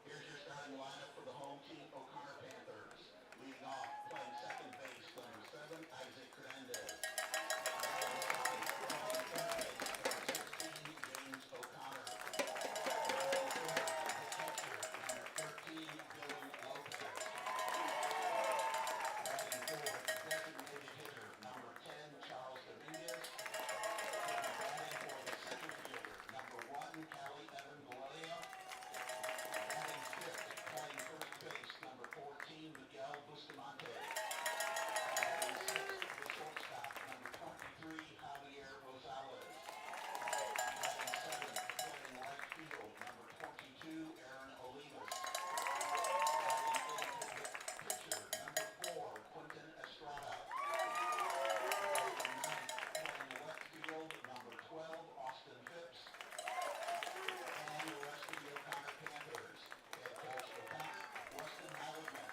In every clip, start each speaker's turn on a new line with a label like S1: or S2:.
S1: Here's your starting lineup for the home team, O'Connor Panthers. Leading off, playing second base, number 7, Isaac Hernandez. Playing third base, number 16, James O'Connor. Batting third, the catcher, number 13, Dylan Lopez. Batting fourth, designated hitter, number 10, Charles Dominguez. Batting for the center fielder, number 1, Callie Evan Galea. Batting fifth, playing first base, number 14, Miguel Bustamante. Batting sixth, the shortstop, number 23, Javier Rosales. Batting seventh, playing right field, number 22, Aaron Olivas. Batting eighth, the pitcher, number 4, Quentin Estrada. Batting ninth, playing left field, number 12, Austin Phipps. And the rest of the O'Connor Panthers. Head coach O'Connor, Weston Halligan.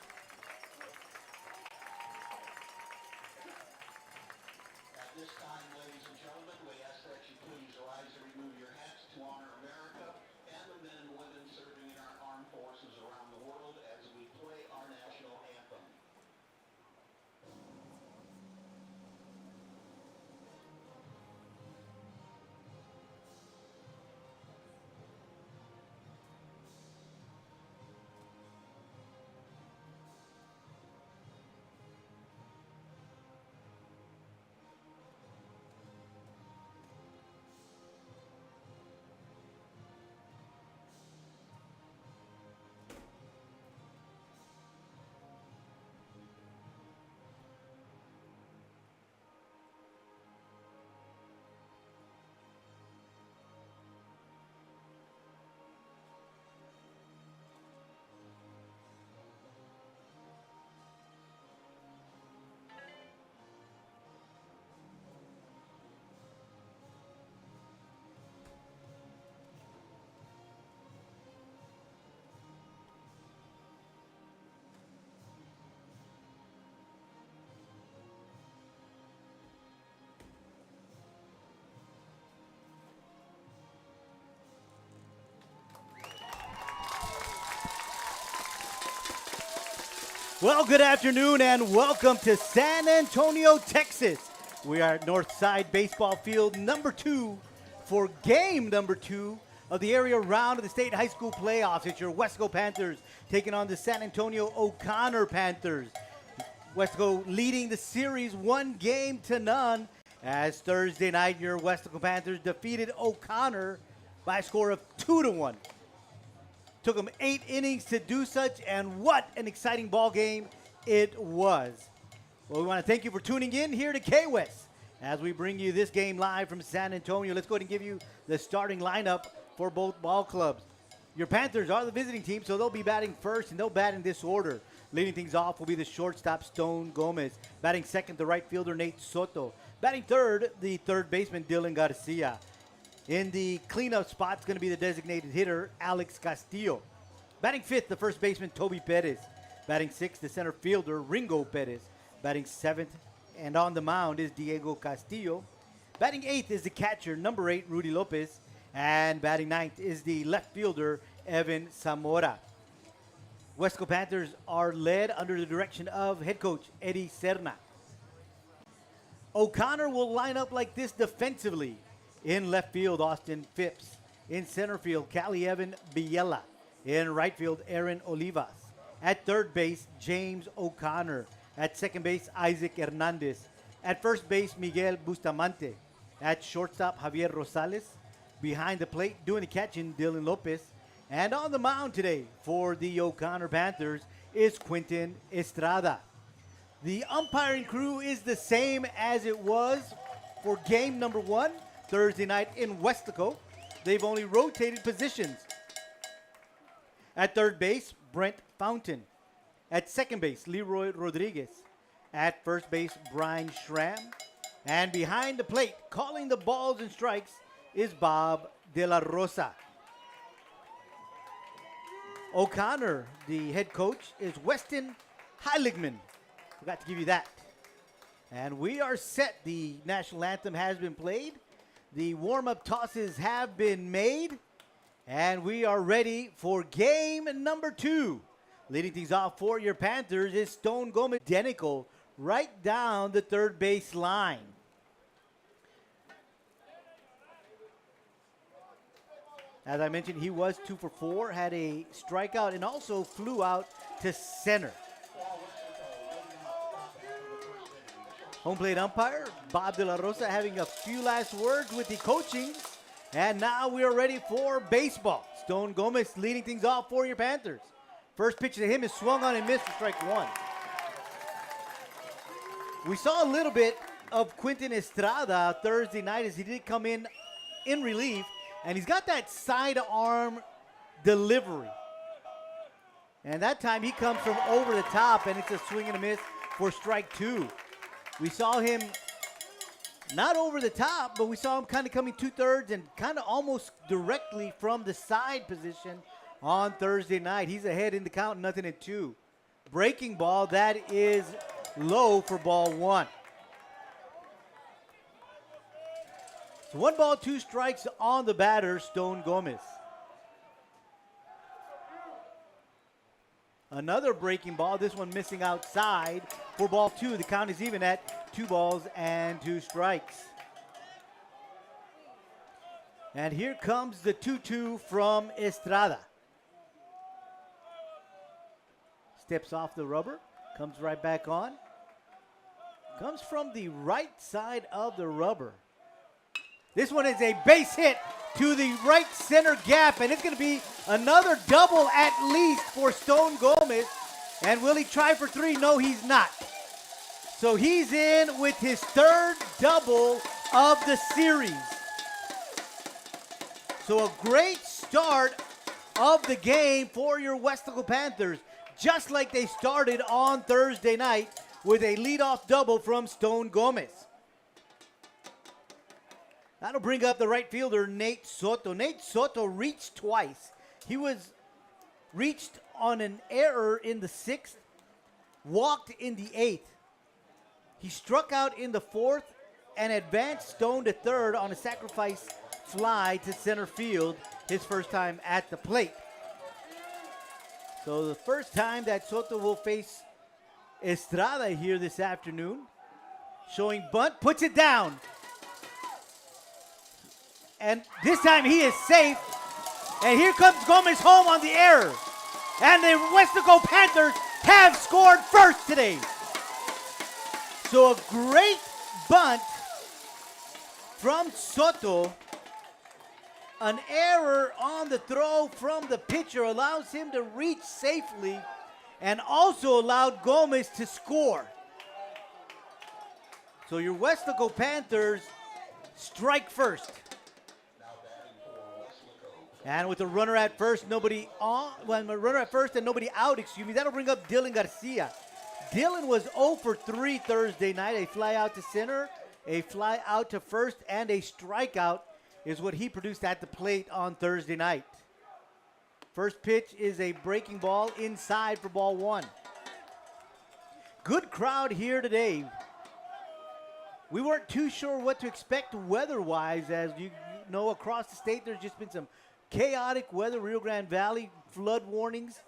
S1: At this time, ladies and gentlemen, we ask that you please rise and remove your hats to honor America and the men and women serving in our armed forces around the world as we play our national anthem.
S2: Well, good afternoon and welcome to San Antonio, Texas. We are at Northside Baseball Field number 2 for game number 2 of the area round of the state high school playoffs. It's your Weslaco Panthers taking on the San Antonio O'Connor Panthers. Weslaco leading the series 1-0 as Thursday night your Weslaco Panthers defeated O'Connor by a score of 2-1. Took them 8 innings to do such, and what an exciting ball game it was. Well, we want to thank you for tuning in here to KWES as we bring you this game live from San Antonio. Let's go ahead and give you the starting lineup for both ball clubs. Your Panthers are the visiting team, so they'll be batting first, and they'll bat in this order. Leading things off will be the shortstop, Stone Gomez. Batting second, the right fielder, Nate Soto. Batting third, the third baseman, Dylan Garcia. In the cleanup spot, it's going to be the designated hitter, Alex Castillo. Batting fifth, the first baseman, Toby Perez. Batting sixth, the center fielder, Ringo Perez. Batting seventh, and on the mound is Diego Castillo. Batting eighth is the catcher, number 8, Rudy Lopez. And batting ninth is the left fielder, Evan Zamora. Weslaco Panthers are led under the direction of head coach, Eddie Serna. O'Connor will line up like this defensively. In left field, Austin Phipps. In center field, Callie Evan Biela. In right field, Aaron Olivas. At third base, James O'Connor. At second base, Isaac Hernandez. At first base, Miguel Bustamante. At shortstop, Javier Rosales. Behind the plate, doing the catching, Dylan Lopez. And on the mound today for the O'Connor Panthers is Quintin Estrada. The umpiring crew is the same as it was for game number 1, Thursday night in Weslaco. They've only rotated positions. At third base, Brent Fountain. At second base, Leroy Rodriguez. At first base, Brian Schramm. And behind the plate, calling the balls and strikes, is Bob De La Rosa. O'Connor, the head coach, is Weston Heiligman. Forgot to give you that. And we are set. The national anthem has been played. The warm-up tosses have been made. And we are ready for game number 2. Leading things off for your Panthers is Stone Gomez, identical right down the third base line. As I mentioned, he was 2 for 4, had a strikeout, and also flew out to center. Home plate umpire, Bob De La Rosa, having a few last words with the coaching. And now we are ready for baseball. Stone Gomez leading things off for your Panthers. First pitch to him is swung on and missed for strike 1. We saw a little bit of Quintin Estrada Thursday night as he did come in relief. And he's got that sidearm delivery. And that time he comes from over the top, and it's a swing and a miss for strike 2. We saw him not over the top, but we saw him kind of coming 2/3 and kind of almost directly from the side position on Thursday night. He's ahead in the count, 0-2. Breaking ball, that is low for ball 1. So 1 ball, 2 strikes on the batter, Stone Gomez. Another breaking ball, this one missing outside for ball 2. The count is even at 2 balls and 2 strikes. And here comes the 2-2 from Estrada. Steps off the rubber, comes right back on. Comes from the right side of the rubber. This one is a base hit to the right center gap, and it's going to be another double at least for Stone Gomez. And will he try for 3? No, he's not. So he's in with his 3rd double of the series. So a great start of the game for your Weslaco Panthers, just like they started on Thursday night with a leadoff double from Stone Gomez. That'll bring up the right fielder, Nate Soto. Nate Soto reached twice. He was reached on an error in the 6th, walked in the 8th. He struck out in the 4th and advanced Stone to 3rd on a sacrifice fly to center field, his first time at the plate. So the first time that Soto will face Estrada here this afternoon. Showing bunt, puts it down. And this time he is safe. And here comes Gomez home on the error. And the Weslaco Panthers have scored first today. So a great bunt from Soto. An error on the throw from the pitcher allows him to reach safely and also allowed Gomez to score. So your Weslaco Panthers strike first. And with a runner at first, nobody on, when a runner at first and nobody out, that'll bring up Dylan Garcia. Dylan was 0 for 3 Thursday night. A fly out to center, a fly out to first, and a strikeout is what he produced at the plate on Thursday night. First pitch is a breaking ball inside for ball 1. Good crowd here today. We weren't too sure what to expect weather-wise. As you know, across the state, there's just been some chaotic weather. Rio Grande Valley flood warnings.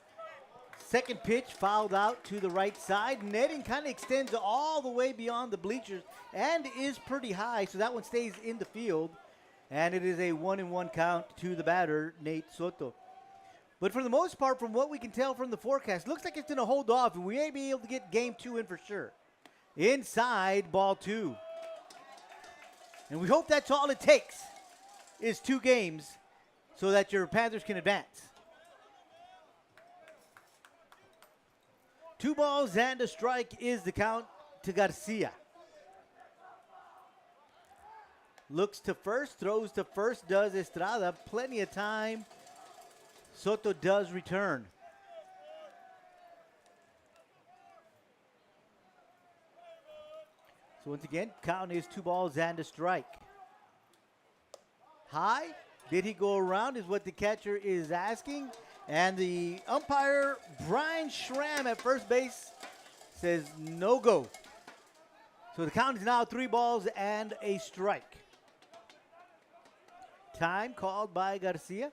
S2: Second pitch fouled out to the right side. Netting kind of extends all the way beyond the bleachers and is pretty high, so that one stays in the field. And it is a 1-1 count to the batter, Nate Soto. But for the most part, from what we can tell from the forecast, looks like it's going to hold off, and we may be able to get game 2 in for sure. inside ball 2. And we hope that's all it takes is 2 games so that your Panthers can advance. 2 balls and a strike is the count to Garcia. Looks to first, throws to first, does Estrada. Plenty of time. Soto does return. So once again, count is 2 balls and a strike. High, did he go around is what the catcher is asking. And the umpire, Brian Schramm at first base, says no go. So the count is now 3 balls and a strike. Time called by Garcia.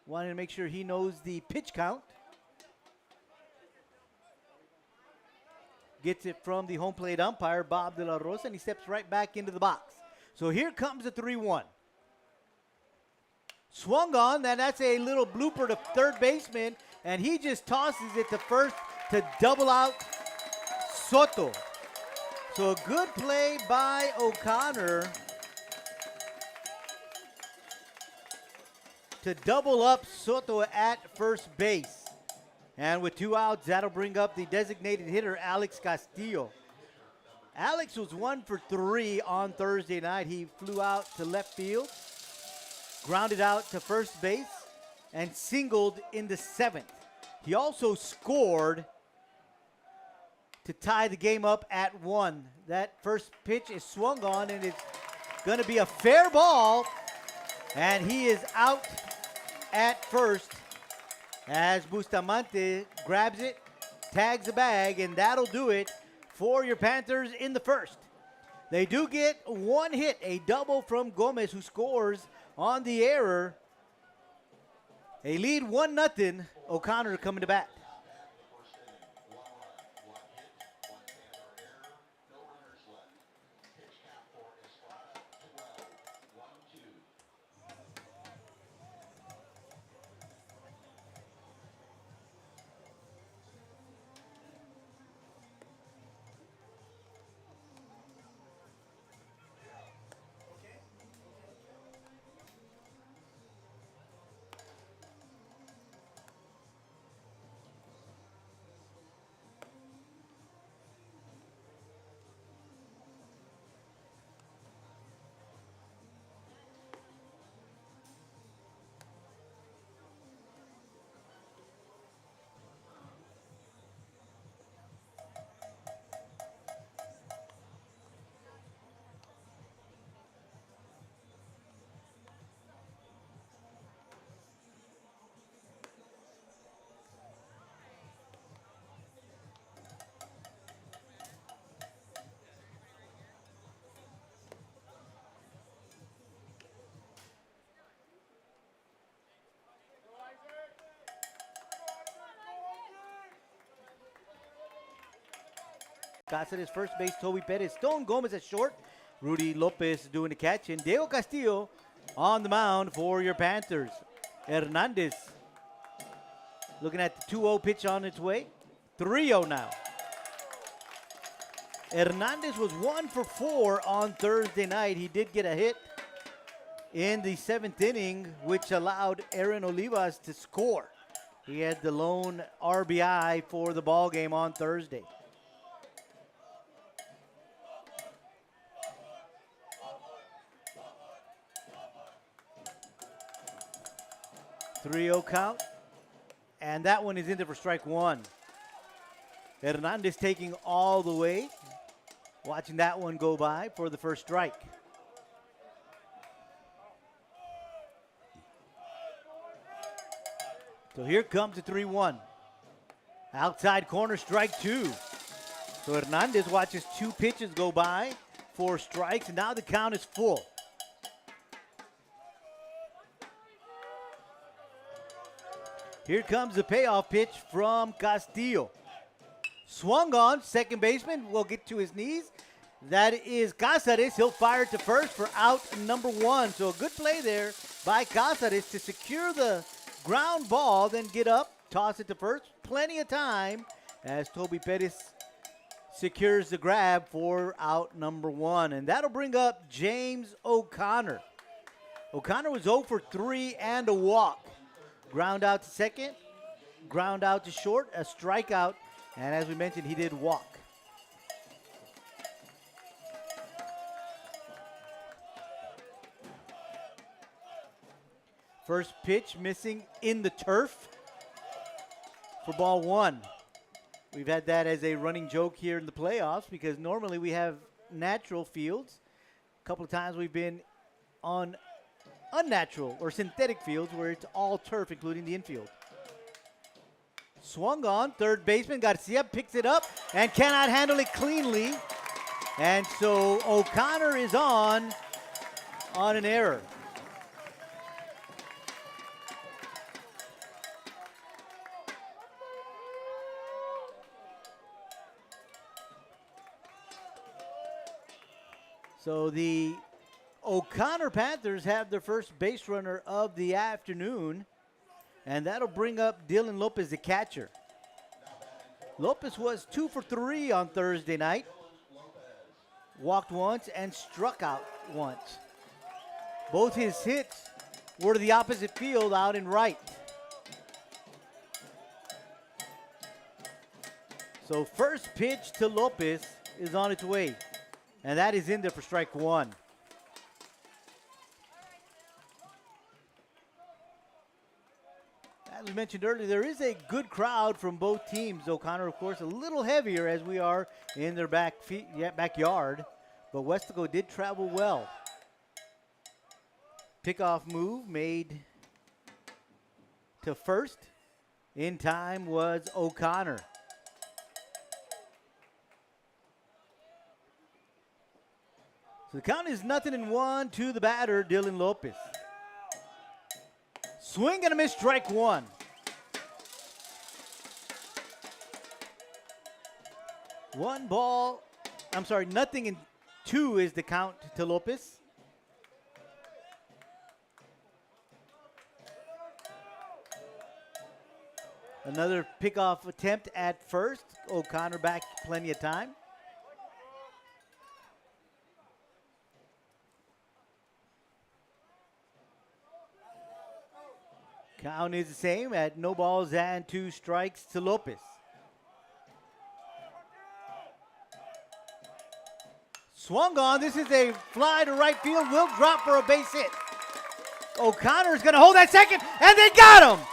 S2: Wanted to make sure he knows the pitch count. Gets it from the home plate umpire, Bob De La Rosa, and he steps right back into the box. So here comes the 3-1. Swung on, and that's a little blooper to third baseman, and he just tosses it to first to double out Soto. So a good play by O'Connor to double up Soto at first base. And with 2 outs, that'll bring up the designated hitter, Alex Castillo. Alex was 1 for 3 on Thursday night. He flew out to left field, grounded out to first base, and singled in the 7th. He also scored to tie the game up at 1. That first pitch is swung on, and it's going to be a fair ball, and he is out at first as Bustamante grabs it, tags the bag, and that'll do it for your Panthers in the first. They do get 1 hit, a double from Gomez, who scores on the error. A lead 1-0. O'Connor coming to bat. Cáceres first base, Toby Perez. Stone Gomez at short. Rudy Lopez doing the catch. And Diego Castillo on the mound for your Panthers. Hernandez looking at the 2-0 pitch on its way. 3-0 now. Hernandez was 1 for 4 on Thursday night. He did get a hit in the 7th inning, which allowed Aaron Olivas to score. He had the lone RBI for the ball game on Thursday. Three-0 count, and that one is in there for strike 1. Hernandez taking all the way, watching that one go by for the first strike. So here comes the 3-1. Outside corner, strike 2. So Hernandez watches 2 pitches go by, 4 strikes, and now the count is full. Here comes the payoff pitch from Castillo. Swung on, second baseman will get to his knees. That is Cáceres. He'll fire to first for out number 1. So a good play there by Cáceres to secure the ground ball, then get up, toss it to first. Plenty of time as Toby Perez secures the grab for out number 1. And that'll bring up James O'Connor. O'Connor was 0 for 3 and a walk. Ground out to second, ground out to short, a strikeout, and as we mentioned, he did walk. First pitch missing in the turf for ball 1. We've had that as a running joke here in the playoffs because normally we have natural fields. A couple of times we've been on unnatural or synthetic fields where it's all turf, including the infield. Swung on, third baseman Garcia picks it up and cannot handle it cleanly. And so O'Connor is on an error. So the O'Connor Panthers have their first base runner of the afternoon, and that'll bring up Dylan Lopez, the catcher. Lopez was 2 for 3 on Thursday night, walked once and struck out once. Both his hits were to the opposite field out in right. So first pitch to Lopez is on its way, and that is in there for strike 1. As we mentioned earlier, there is a good crowd from both teams. O'Connor, of course, a little heavier as we are in their backyard, but Weslaco did travel well. Pickoff move made to first. In time was O'Connor. So the count is 0-1 to the batter, Dylan Lopez. Swing and a miss, strike 1. Nothing in 2 is the count to Lopez. Another pickoff attempt at first. O'Connor back plenty of time. Count is the same at no balls and 2 strikes to Lopez. Swung on. This is a fly to right field. Will drop for a base hit. O'Connor's going to hold that second, and they got him.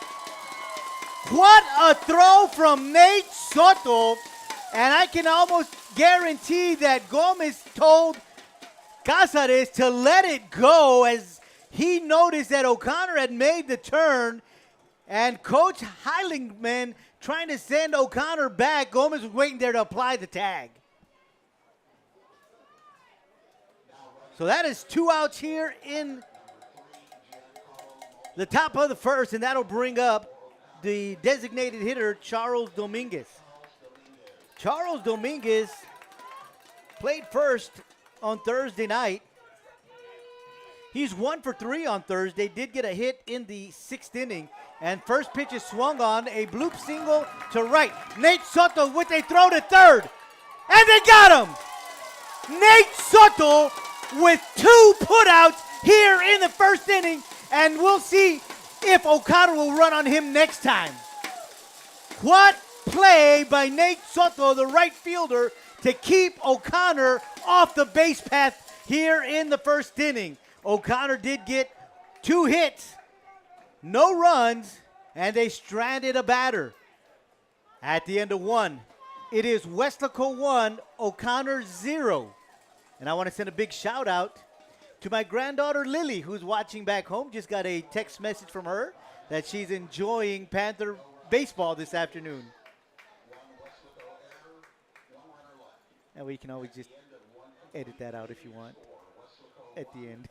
S2: What a throw from Nate Soto. And I can almost guarantee that Gomez told Cáceres to let it go as he noticed that O'Connor had made the turn, and Coach Heilingman trying to send O'Connor back. Gomez was waiting there to apply the tag. So that is 2 outs here in the top of the first, and that'll bring up the designated hitter, Charles Dominguez. Charles Dominguez played first on Thursday night. He's 1 for 3 on Thursday, did get a hit in the 6th inning, and first pitch is swung on, a bloop single to right. Nate Soto with a throw to third, and they got him! Nate Soto with 2 putouts here in the first inning, and we'll see if O'Connor will run on him next time. What play by Nate Soto, the right fielder, to keep O'Connor off the base path here in the first inning. O'Connor did get 2 hits, no runs, and they stranded a batter. At the end of 1, it is Weslaco 1, O'Connor 0. And I want to send a big shout out to my granddaughter Lily, who's watching back home. Just got a text message from her that she's enjoying Panther baseball this afternoon. And we can always just edit that out if you want at the end.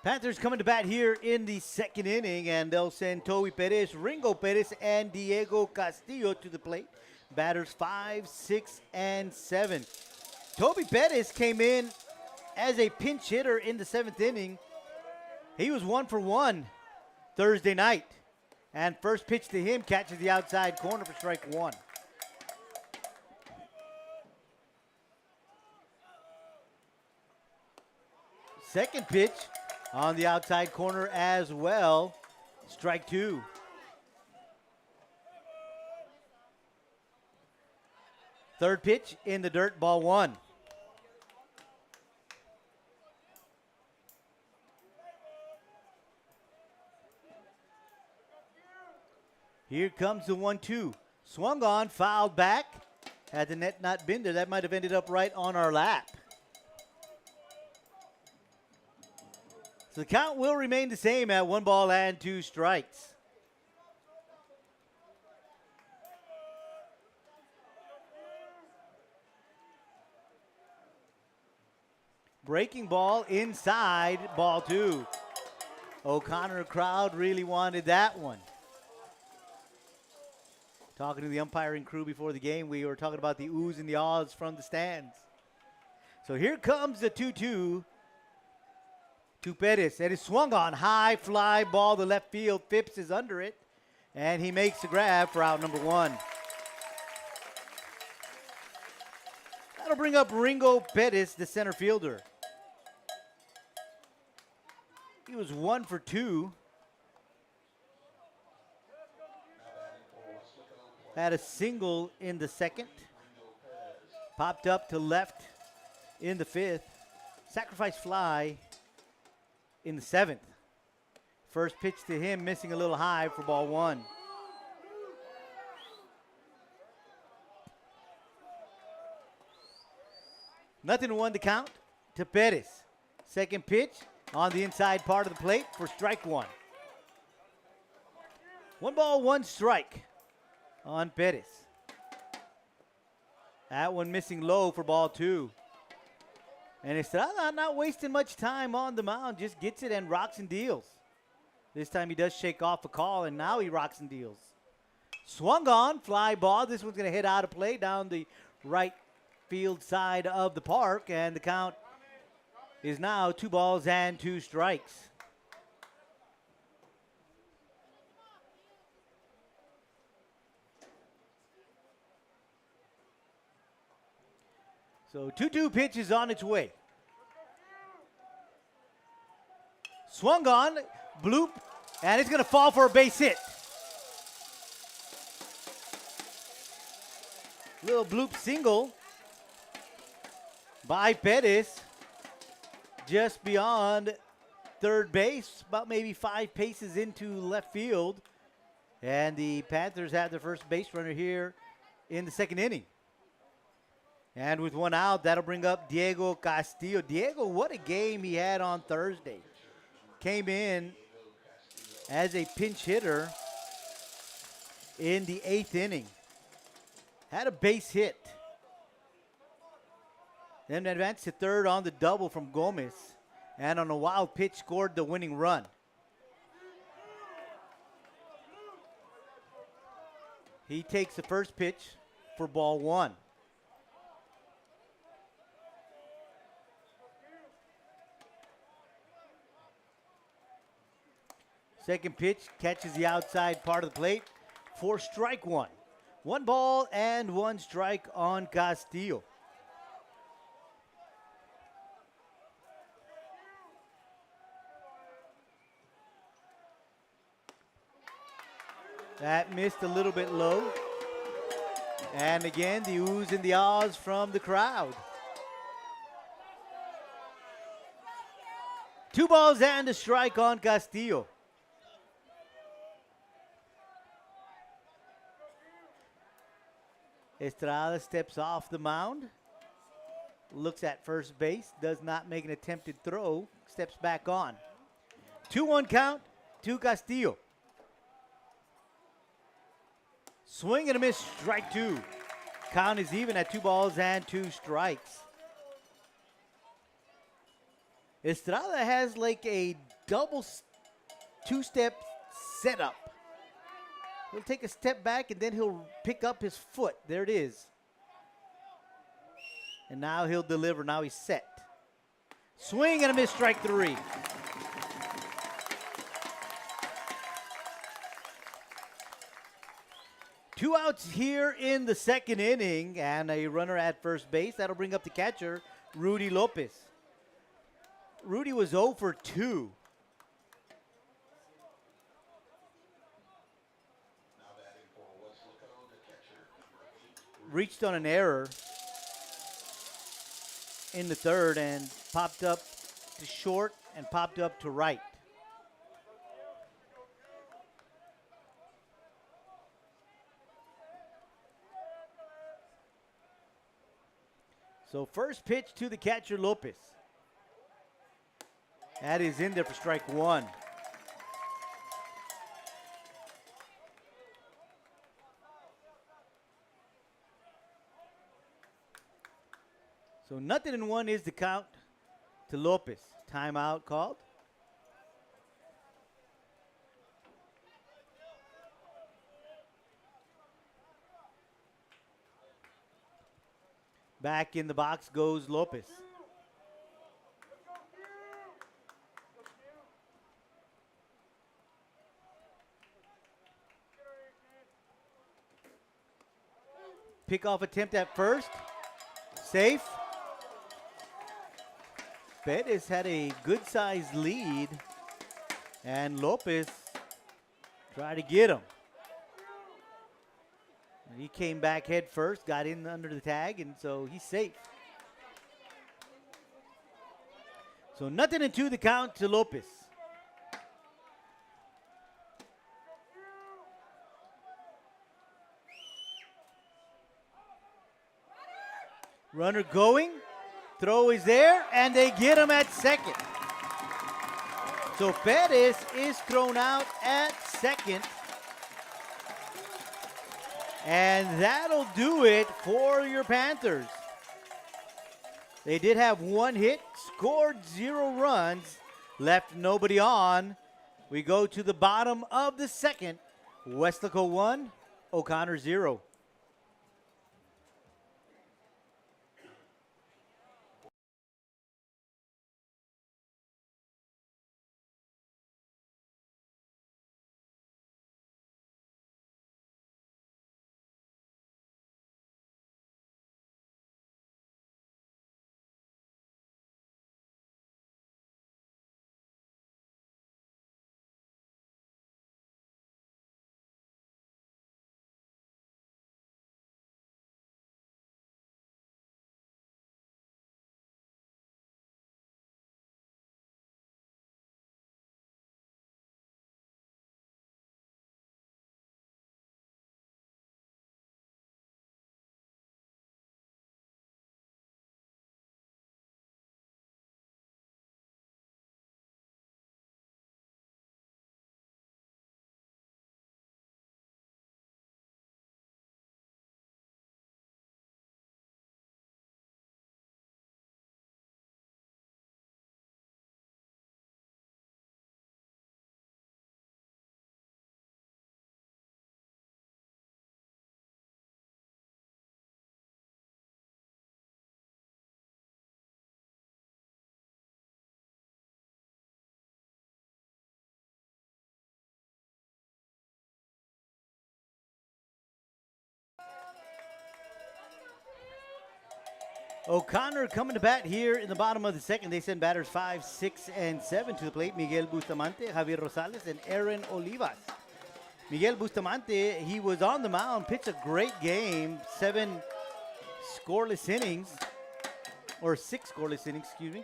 S2: Panthers coming to bat here in the second inning, and they'll send Toby Perez, Ringo Perez, and Diego Castillo to the plate. Batters 5, 6, and 7. Toby Perez came in as a pinch hitter in the 7th inning. He was 1 for 1 Thursday night. And first pitch to him catches the outside corner for strike 1. Second pitch on the outside corner as well. Strike 2. Third pitch in the dirt, ball 1. Here comes the 1-2. Swung on, fouled back. Had the net not been there, that might have ended up right on our lap. So the count will remain the same at 1 ball and 2 strikes. Breaking ball inside, ball 2. O'Connor crowd really wanted that one. Talking to the umpiring crew before the game, we were talking about the oohs and the ahs from the stands. So here comes the 2-2 to Perez. And it's swung on, high fly ball to left field. Phipps is under it, and he makes the grab for out number 1. That'll bring up Ringo Perez, the center fielder. He was 1 for 2. Had a single in the 2nd. Popped up to left in the 5th. Sacrifice fly in the 7th. First pitch to him, missing a little high for ball 1. Nothing to 1 to count to Perez. Second pitch on the inside part of the plate for strike 1. 1 ball, 1 strike on Perez. That one missing low for ball 2. And Estrada not wasting much time on the mound, just gets it and rocks and deals. This time he does shake off a call, and now he rocks and deals. Swung on, fly ball. This one's going to hit out of play down the right field side of the park, and the count is now 2 balls and 2 strikes. So 2-2 pitch is on its way. Swung on, bloop, and it's going to fall for a base hit. Little bloop single by Perez just beyond third base, about maybe 5 paces into left field. And the Panthers have their first base runner here in the 2nd inning. And with 1 out, that'll bring up Diego Castillo. Diego, what a game he had on Thursday. Came in as a pinch hitter in the 8th inning. Had a base hit. Then advanced to third on the double from Gomez. And on a wild pitch, scored the winning run. He takes the first pitch for ball 1. Second pitch catches the outside part of the plate for strike 1. 1 ball and 1 strike on Castillo. That missed a little bit low. And again, the oohs and the ahs from the crowd. 2 balls and a strike on Castillo. Estrada steps off the mound, looks at first base, does not make an attempted throw, steps back on. 2-1 count to Castillo. Swing and a miss, strike 2. Count is even at 2 balls and 2 strikes. Estrada has like a double two-step setup. He'll take a step back, and then he'll pick up his foot. There it is. And now he'll deliver. Now he's set. Swing and a miss, strike 3. Two outs here in the second inning, and a runner at first base. That'll bring up the catcher, Rudy Lopez. Rudy was 0 for 2.
S1: Now batting for Weslaco, the catcher, number 8.
S2: Reached on an error in the third and popped up to short and popped up to right. So first pitch to the catcher, Lopez. That is in there for strike 1. So 0-1 is the count to Lopez. Timeout called. Back in the box goes Lopez. Pickoff attempt at first. Safe. Bettis had a good-sized lead, and Lopez tried to get him. He came back head first, got in under the tag, and so he's safe. So 0-2 the count to Lopez. Runner going, throw is there, and they get him at second. So Perez is thrown out at second. And that'll do it for your Panthers. They did have one hit, scored 0 runs, left nobody on. We go to the bottom of the second. Weslaco 1, O'Connor 0. O'Connor coming to bat here in the bottom of the second. They send batters 5, 6, and 7 to the plate. Miguel Bustamante, Javier Rosales, and Aaron Olivas. Miguel Bustamante, he was on the mound, pitched a great game, 7 scoreless innings, or 6 scoreless innings, excuse me.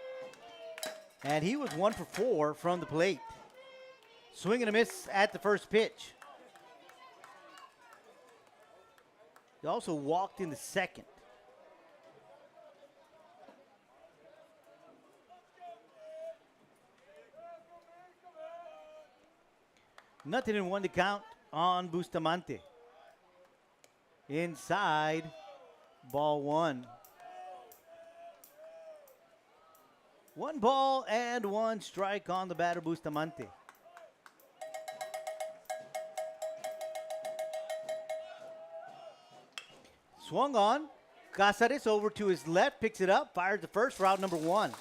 S2: And he was 1 for 4 from the plate. Swing and a miss at the first pitch. He also walked in the second. Nothing in 1 to count on Bustamante. Inside, ball 1. One ball and one strike on the batter, Bustamante. Swung on. Casares over to his left, picks it up, fires the first for out number 1.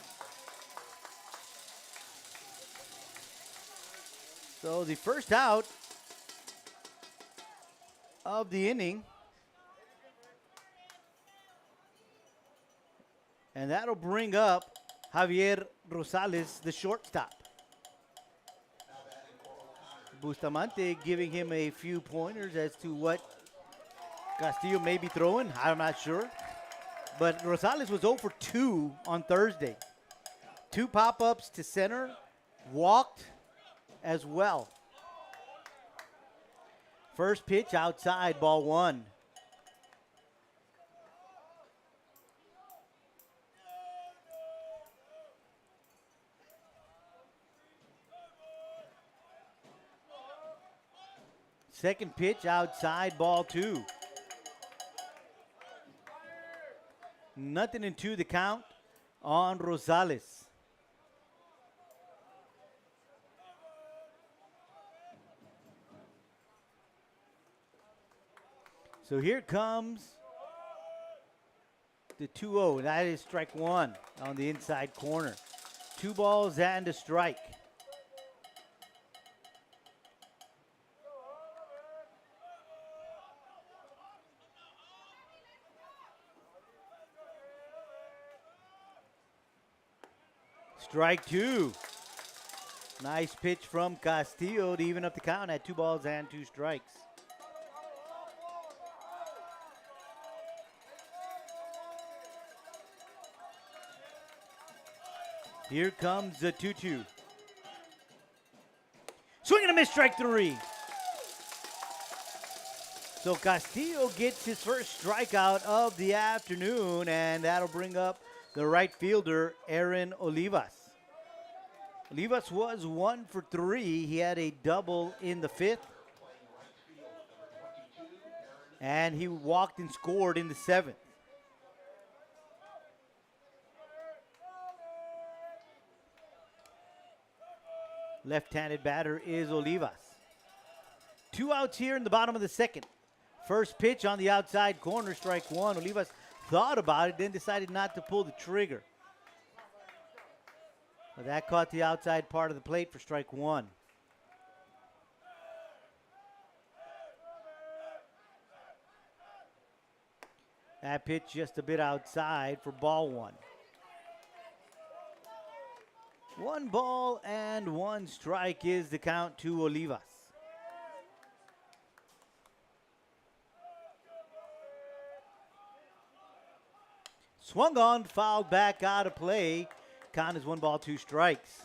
S2: So the first out of the inning. And that'll bring up Javier Rosales, the shortstop. Bustamante giving him a few pointers as to what Castillo may be throwing. I'm not sure. But Rosales was 0 for 2 on Thursday. 2 pop-ups to center, walked as well. First pitch outside, ball 1. Second pitch outside, ball 2. Nothing in 2 the count on Rosales. So here comes the 2-0. That is strike 1 on the inside corner. 2 balls and a strike. Strike 2. Nice pitch from Castillo to even up the count at 2 balls and 2 strikes. Here comes the 2-2. Swing and a miss, strike 3. So Castillo gets his first strikeout of the afternoon, and that'll bring up the right fielder, Aaron Olivas. Olivas was 1 for 3. He had a double in the 5th. And he walked and scored in the 7th. Left-handed batter is Olivas. 2 outs here in the bottom of the 2nd. First pitch on the outside corner, strike 1. Olivas thought about it, then decided not to pull the trigger. But that caught the outside part of the plate for strike 1. That pitch just a bit outside for ball 1. 1 ball and 1 strike is the count to Olivas. Swung on, fouled back out of play. Count is 1 ball, 2 strikes.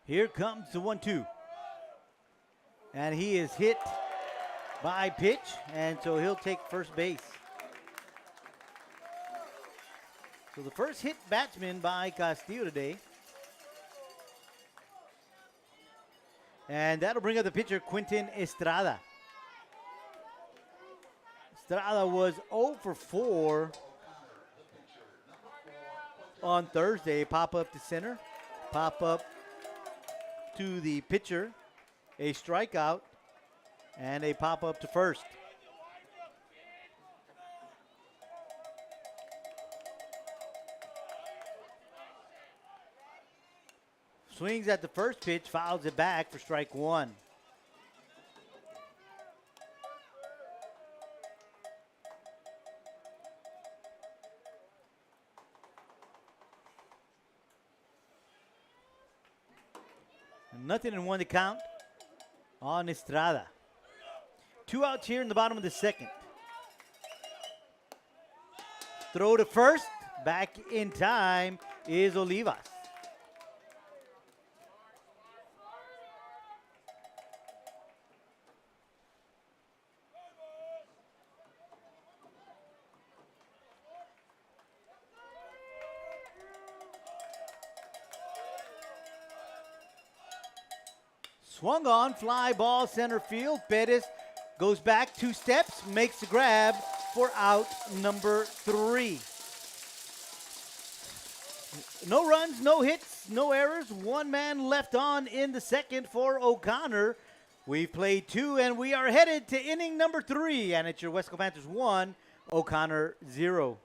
S2: Here comes the 1-2. And he is hit by pitch, and so he'll take first base. So the first hit batsman by Castillo today. And that'll bring up the pitcher, Quintin Estrada. Estrada was 0 for 4 on Thursday. Pop up to center, pop up to the pitcher, a strikeout, and a pop up to first. Swings at the first pitch, fouls it back for strike 1. Nothing in 1 to count on Estrada. 2 outs here in the bottom of the 2nd. Throw to first, back in time is Olivas. Swung on, fly ball center field. Perez goes back 2 steps, makes the grab for out number 3. No runs, no hits, no errors. 1 man left on in the second for O'Connor. We've played 2, and we are headed to inning number 3. And it's your Weslaco Panthers 1, O'Connor 0.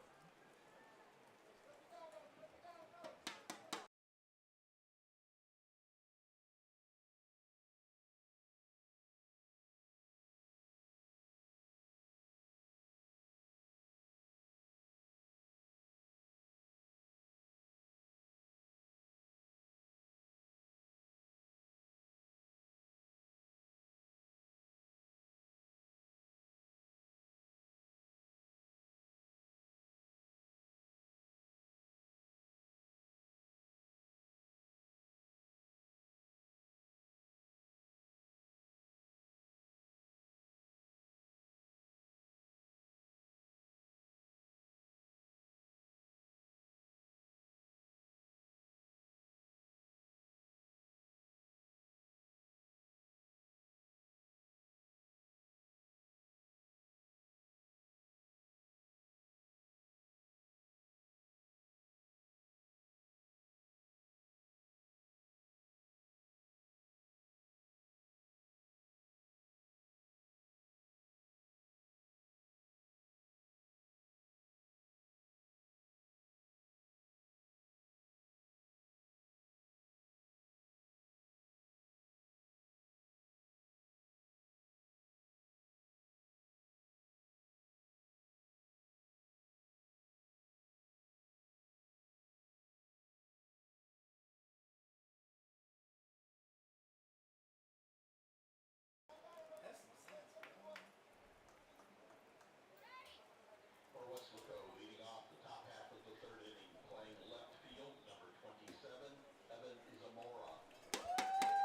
S1: For Weslaco, leading off the top half of the 3rd inning, playing left field, number 27, Evan Zamora.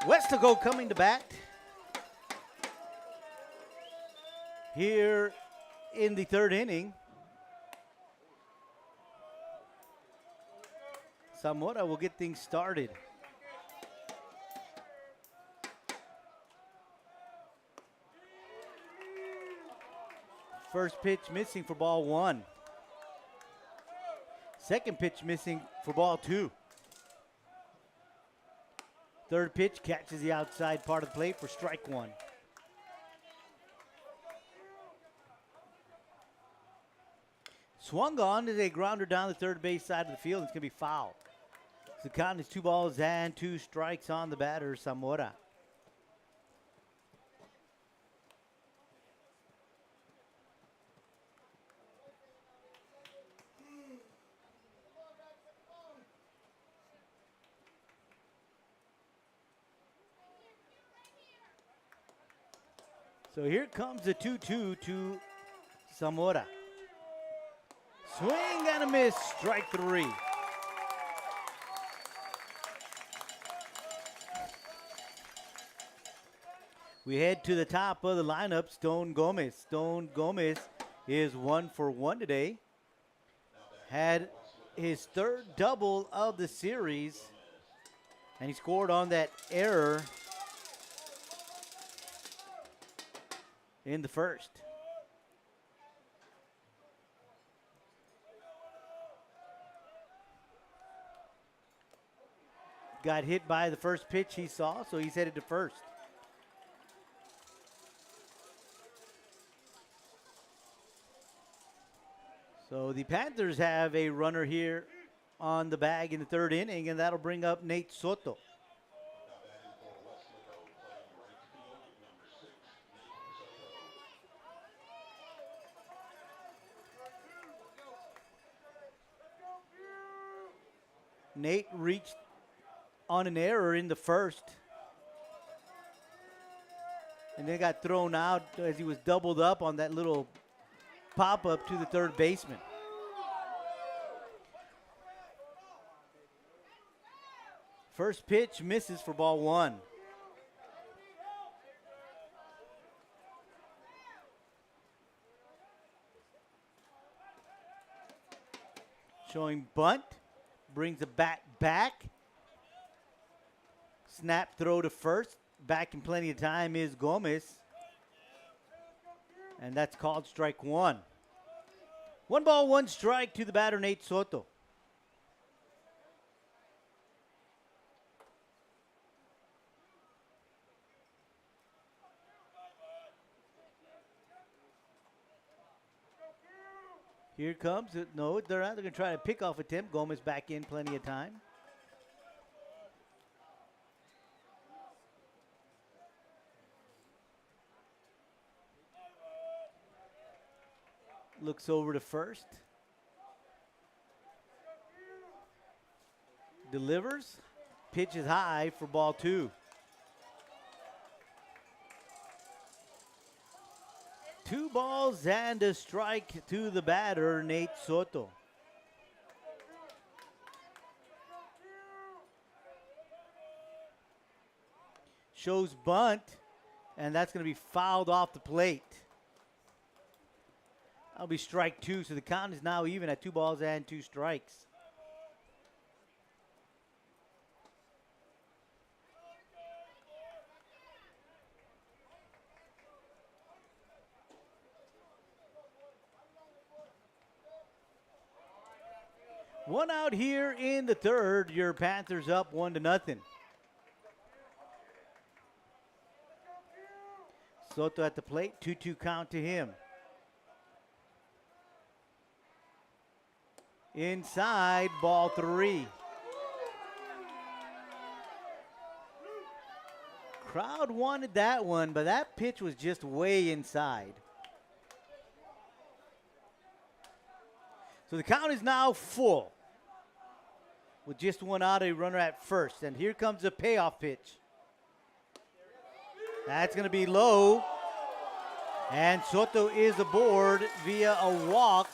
S2: Weslaco coming to bat here in the 3rd inning. Zamora will get things started. First pitch missing for ball 1. Second pitch missing for ball 2. Third pitch catches the outside part of the plate for strike 1. Swung on is a grounder down the third base side of the field. It's going to be foul. The count is 2 balls and 2 strikes on the batter, Zamora. So here comes the 2-2 to Zamora. Swing and a miss, strike 3. We head to the top of the lineup, Stone Gomez. Stone Gomez is 1 for 1 today. Had his 3rd double of the series, and he scored on that error in the 1st. Got hit by the first pitch he saw, so he's headed to first. So the Panthers have a runner here on the bag in the 3rd inning, and that'll bring up Nate Soto. Nate reached on an error in the 1st, and then got thrown out as he was doubled up on that little pop-up to the 3rd baseman. First pitch misses for ball 1. Showing bunt, brings the bat back. Snap throw to first, back in plenty of time is Gomez. And that's called strike one. 1 ball, 1 strike to the batter, Nate Soto. Here comes it. No, they're not. They're going to try to pick off attempt. Gomez back in plenty of time. Looks over to first. Delivers. Pitch is high for ball 2. 2 balls and a strike to the batter, Nate Soto. Shows bunt, and that's going to be fouled off the plate. That'll be strike 2, so the count is now even at 2 balls and 2 strikes. One out here in the third. Your Panthers up 1-0. Soto at the plate. 2-2 count to him. Inside, ball 3. Crowd wanted that one, but that pitch was just way inside. So the count is now full. With just 1 out, a runner at first. And here comes a payoff pitch. That's going to be low. And Soto is aboard via a walk.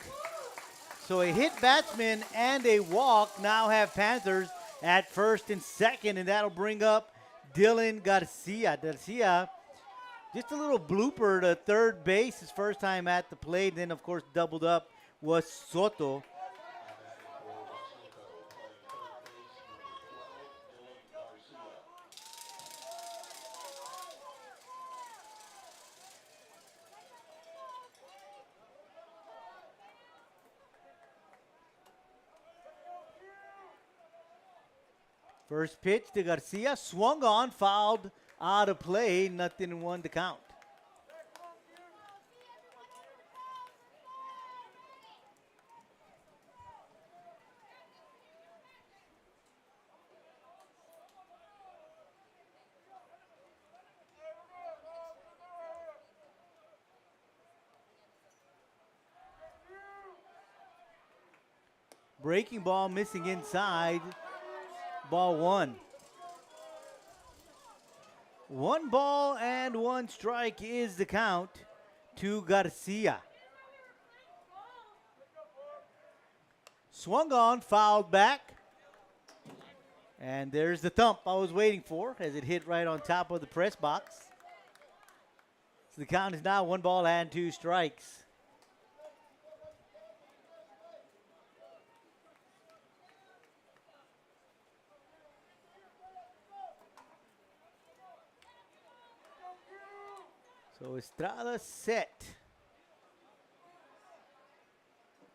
S2: So a hit batsman and a walk now have Panthers at first and second. And that'll bring up Dylan Garcia. Garcia, just a little blooper to third base his first time at the plate. Then, of course, doubled up was Soto. First pitch to Garcia, swung on, fouled out of play, 0-1 to count. Breaking ball missing inside. Ball 1. 1 ball and 1 strike is the count to Garcia. Swung on, fouled back. And there's the thump I was waiting for as it hit right on top of the press box. So the count is now 1 ball and 2 strikes. So Estrada set.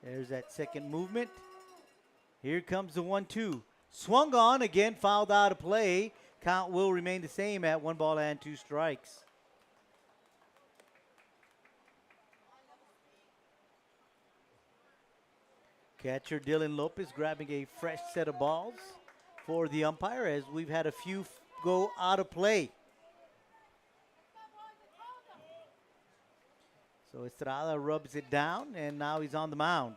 S2: There's that second movement. Here comes the 1-2. Swung on, again fouled out of play. Count will remain the same at 1 ball and 2 strikes. Catcher Dylan Lopez grabbing a fresh set of balls for the umpire as we've had a few go out of play. So Estrada rubs it down, and now he's on the mound.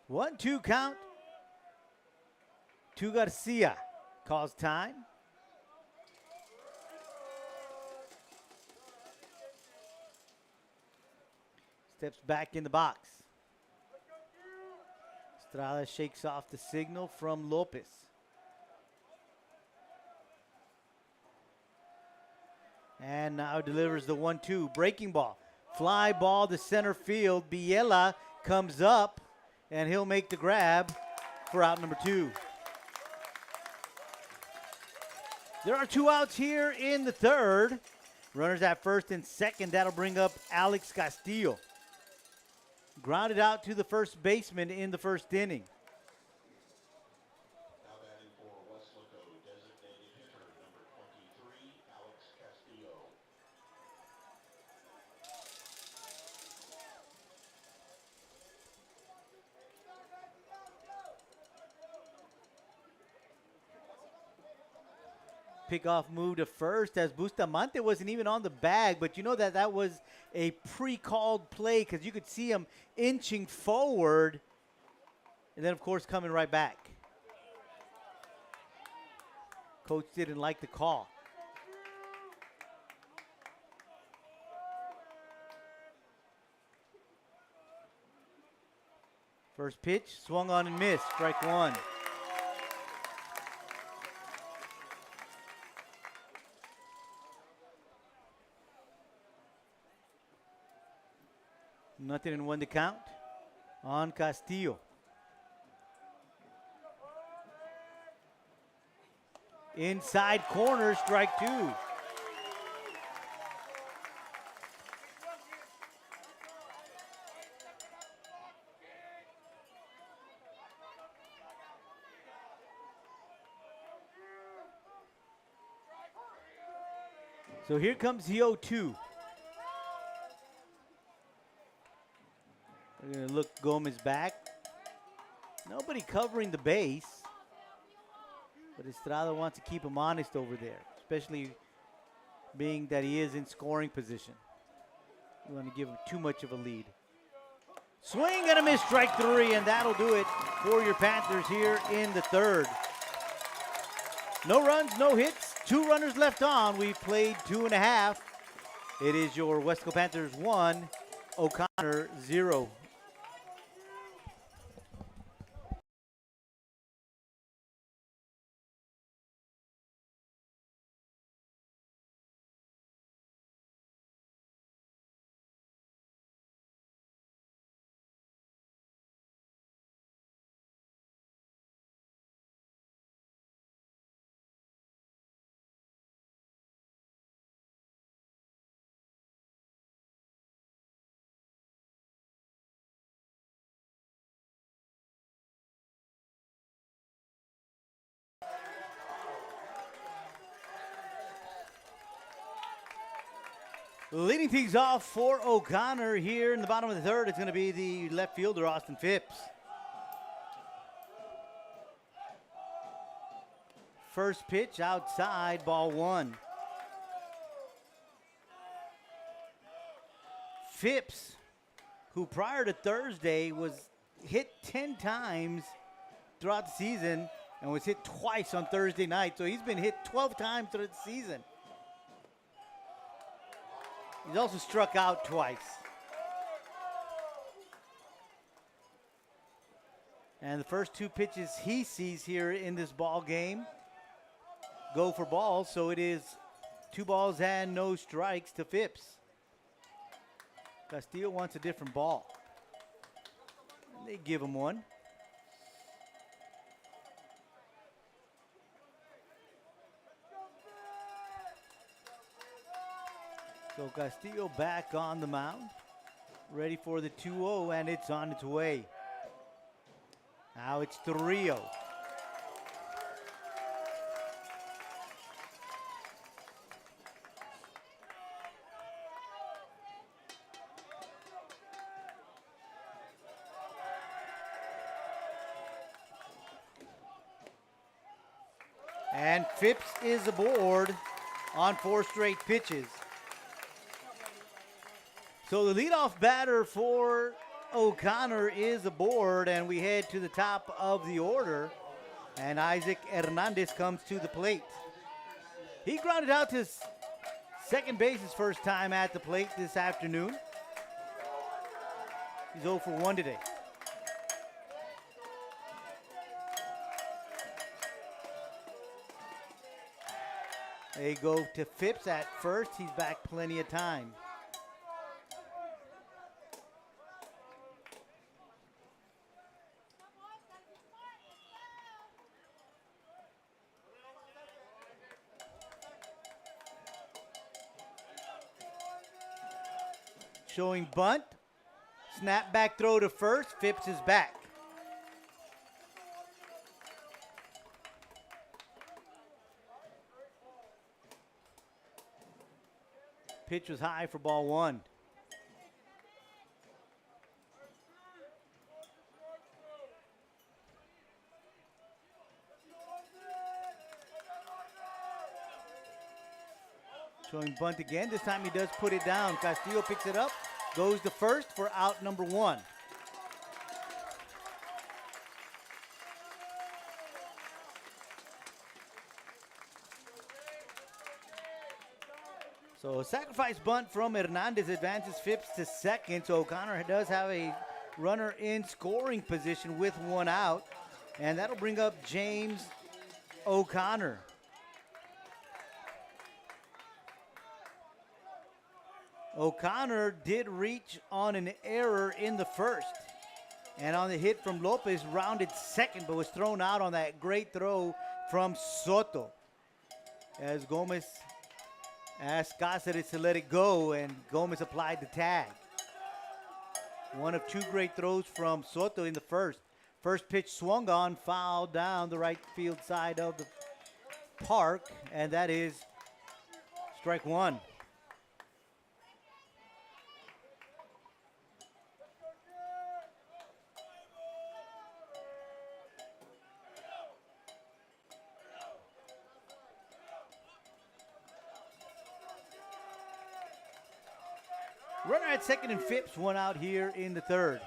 S2: 1-2 count to Garcia. Calls time. Steps back in the box. Estrada shakes off the signal from Lopez. And now delivers the 1-2. Breaking ball. Fly ball to center field. Biela comes up, and he'll make the grab for out number 2. There are 2 outs here in the third. Runners at first and second. That'll bring up Alex Castillo. Grounded out to the first baseman in the first inning.
S1: Now batting for Weslaco, designated hitter number 23, Alex Castillo.
S2: Pickoff move to first as Bustamante wasn't even on the bag, but you know that was a pre-called play because you could see him inching forward and then, of course, coming right back. Coach didn't like the call. First pitch, swung on and missed, strike one. Nothing in 1 to count on Castillo. Inside corner, strike 2. So here comes the 0-2. We're going to look Gomez back. Nobody covering the base. But Estrada wants to keep him honest over there, especially being that he is in scoring position. You want to give him too much of a lead. Swing and a miss, strike 3, and that'll do it for your Panthers here in the third. No runs, no hits, 2 runners left on. We've played 2.5. It is your Weslaco Panthers 1, O'Connor 0. Leading things off for O'Connor here in the bottom of the third, it's going to be the left fielder, Austin Phipps. First pitch outside, ball 1. Phipps, who prior to Thursday was hit 10 times throughout the season and was hit twice on Thursday night. So he's been hit 12 times throughout the season. He's also struck out twice. And the first 2 pitches he sees here in this ball game go for balls, so it is 2 balls and no strikes to Phipps. Castillo wants a different ball. And they give him one. So Castillo back on the mound, ready for the 2-0, and it's on its way. Now it's 3-0. And Phipps is aboard on 4 straight pitches. So the leadoff batter for O'Connor is aboard, and we head to the top of the order. And Isaac Hernandez comes to the plate. He grounded out to second base his first time at the plate this afternoon. He's 0 for 1 today. They go to Phipps at first. He's back plenty of time. showing bunt. Snap back throw to first. Phipps is back. Pitch was high for ball one. Showing bunt again. This time he does put it down. Castillo picks it up, goes to first for out number one. So a sacrifice bunt from Hernandez advances Phipps to second. So O'Connor does have a runner in scoring position with one out. And that'll bring up James O'Connor. O'Connor did reach on an error in the first. And on the hit from Lopez, rounded second, but was thrown out on that great throw from Soto. As Gomez asked Cáceres to let it go, and Gomez applied the tag. One of two great throws from Soto in the first. First pitch swung on, fouled down the right field side of the park, and that is strike one. Runner at second and Phipps, one out here in the third.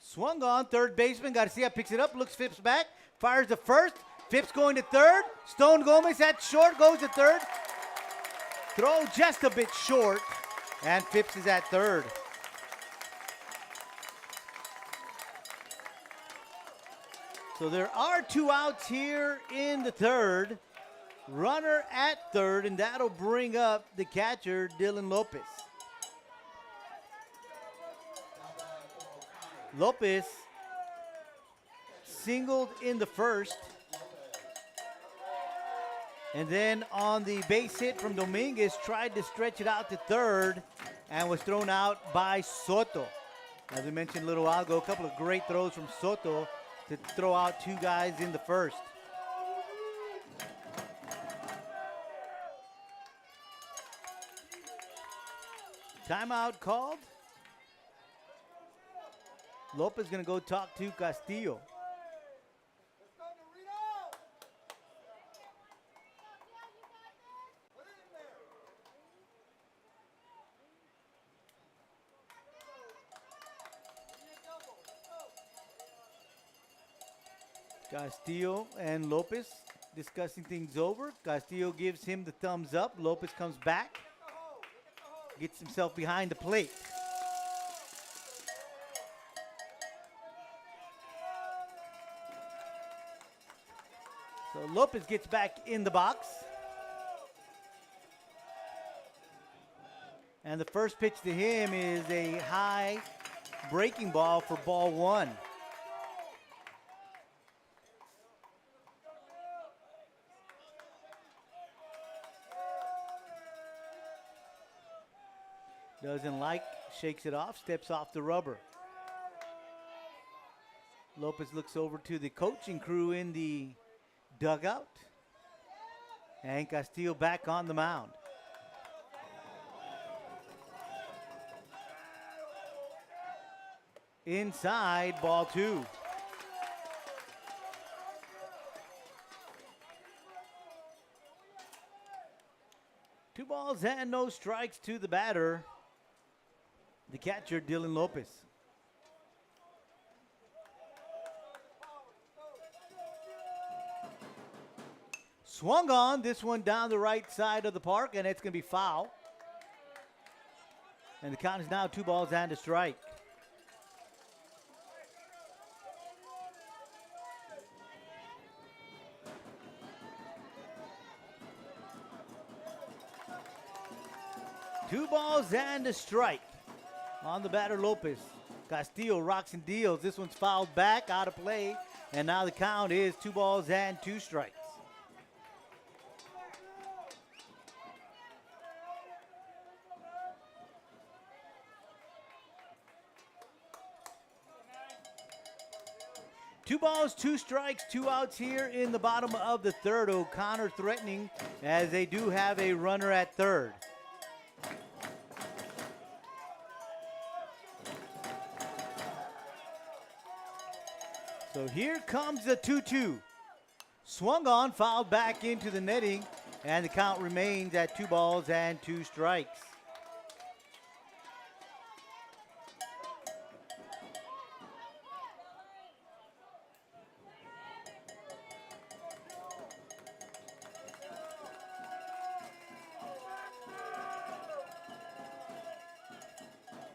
S2: Swung on, third baseman Garcia picks it up, looks Phipps back, fires the first. Phipps going to third. Stone Gomez at short, goes to third. Throw just a bit short, and Phipps is at third. So there are two outs here in the third. Runner at third, and that'll bring up the catcher, Dylan Lopez. Lopez singled in the first. And then on the base hit from Dominguez, tried to stretch it out to third and was thrown out by Soto. As we mentioned a little while ago, a couple of great throws from Soto to throw out two guys in the first. Timeout called. Lopez going to go talk to Castillo. Castillo and Lopez discussing things over. Castillo gives him the thumbs up. Lopez comes back. Gets himself behind the plate. So Lopez gets back in the box. And the first pitch to him is a high breaking ball for ball one. Doesn't like, shakes it off, steps off the rubber. Lopez looks over to the coaching crew in the dugout. And Castillo back on the mound. Inside, ball two. Two balls and no strikes to the batter, the catcher, Dylan Lopez. Swung on, this one down the right side of the park, and it's going to be foul. And the count is now 2 balls and a strike. Two balls and a strike on the batter, Lopez. Castillo rocks and deals. This one's fouled back, out of play. And now the count is 2 balls and 2 strikes. 2 balls, 2 strikes, 2 outs here in the bottom of the third. O'Connor threatening as they do have a runner at third. So here comes the 2-2. Swung on, fouled back into the netting, and the count remains at 2 balls and 2 strikes.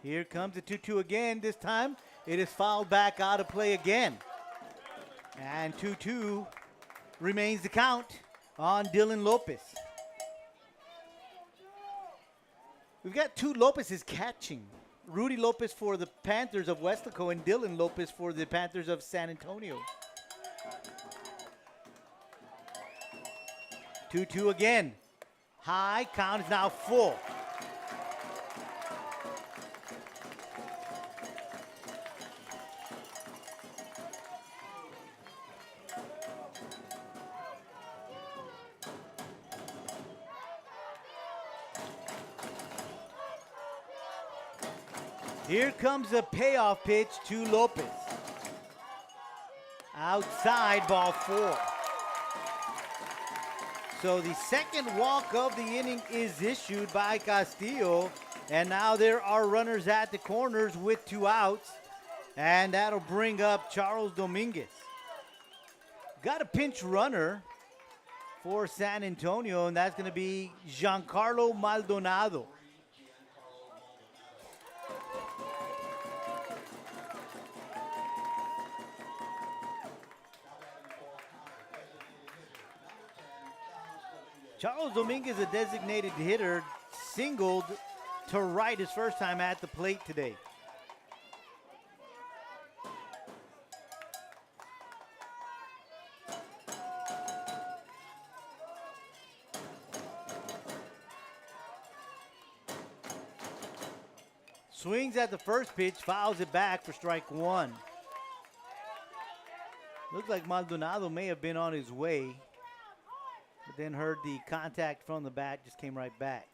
S2: Here comes the 2-2 again. This time it is fouled back out of play again. And 2-2 remains the count on Dylan Lopez. We've got 2 Lopez's catching. Rudy Lopez for the Panthers of Weslaco and Dylan Lopez for the Panthers of San Antonio. 2-2 again. High, count is now full. Here comes a payoff pitch to Lopez. Outside, ball 4. So the second walk of the inning is issued by Castillo. And now there are runners at the corners with 2 outs. And that'll bring up Charles Dominguez. Got a pinch runner for San Antonio, and that's going to be Giancarlo Maldonado. Charles Dominguez, a designated hitter, singled to right his first time at the plate today. Swings at the first pitch, fouls it back for strike 1. Looks like Maldonado may have been on his way, but then heard the contact from the bat, just came right back.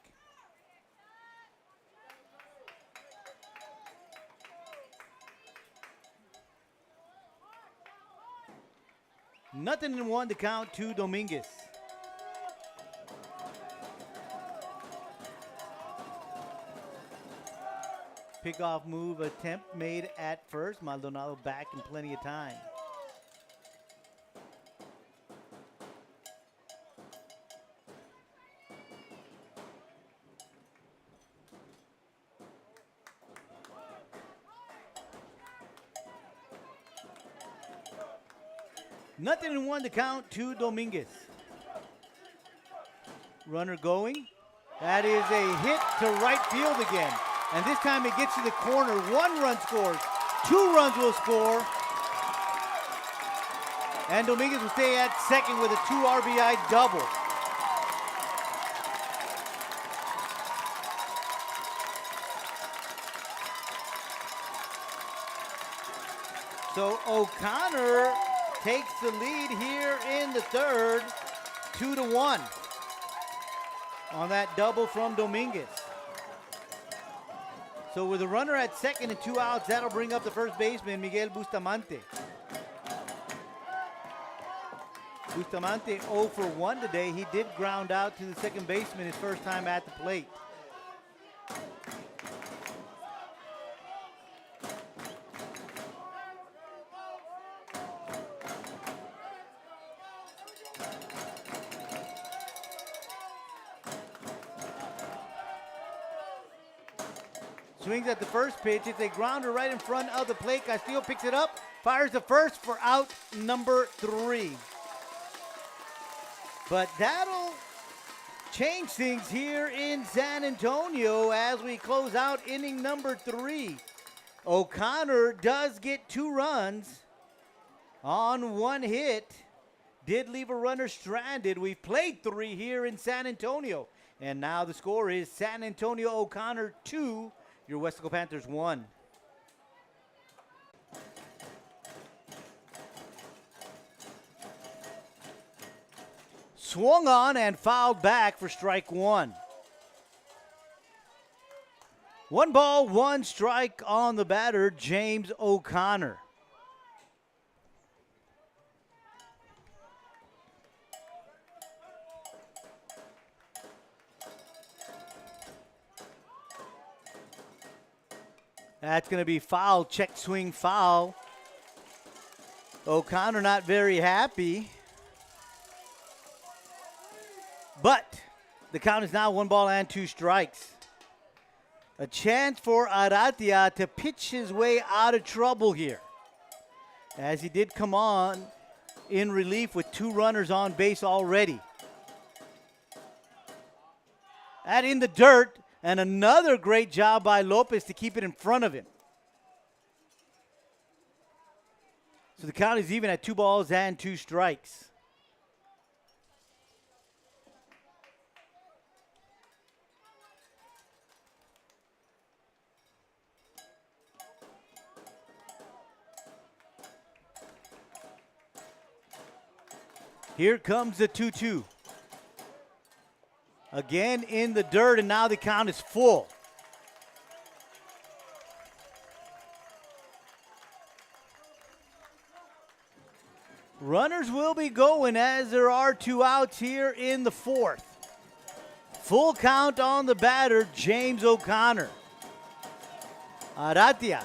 S2: Nothing in 1 to count to Dominguez. Pickoff move attempt made at first. Maldonado back in plenty of time. Nothing in 1 to count to Dominguez. Runner going. That is a hit to right field again. And this time it gets to the corner. 1 run scores. 2 runs will score. And Dominguez will stay at second with a 2 RBI double. So O'Connor takes the lead here in the third, 2-1 on that double from Dominguez. So with a runner at second and 2 outs, that'll bring up the first baseman, Miguel Bustamante. Bustamante 0 for 1 today. He did ground out to the second baseman his first time at the plate. Swings at the first pitch. It's a grounder right in front of the plate. Castillo picks it up, fires the first for out number 3. But that'll change things here in San Antonio as we close out inning number 3. O'Connor does get 2 runs on 1 hit. Did leave a runner stranded. We've played 3 here in San Antonio. And now the score is San Antonio O'Connor 2, your Weslaco Panthers 1. swung on and fouled back for strike one. 1 ball, 1 strike on the batter, James O'Connor. That's going to be foul, check swing foul. O'Connor not very happy. But the count is now 1 ball and 2 strikes. A chance for Aratia to pitch his way out of trouble here, as he did come on in relief with 2 runners on base already. That in the dirt, and another great job by Lopez to keep it in front of him. So the count is even at 2 balls and 2 strikes. Here comes the 2-2. Again in the dirt, and now the count is full. Runners will be going as there are 2 outs here in the 4th. Full count on the batter, James O'Connor. Aratia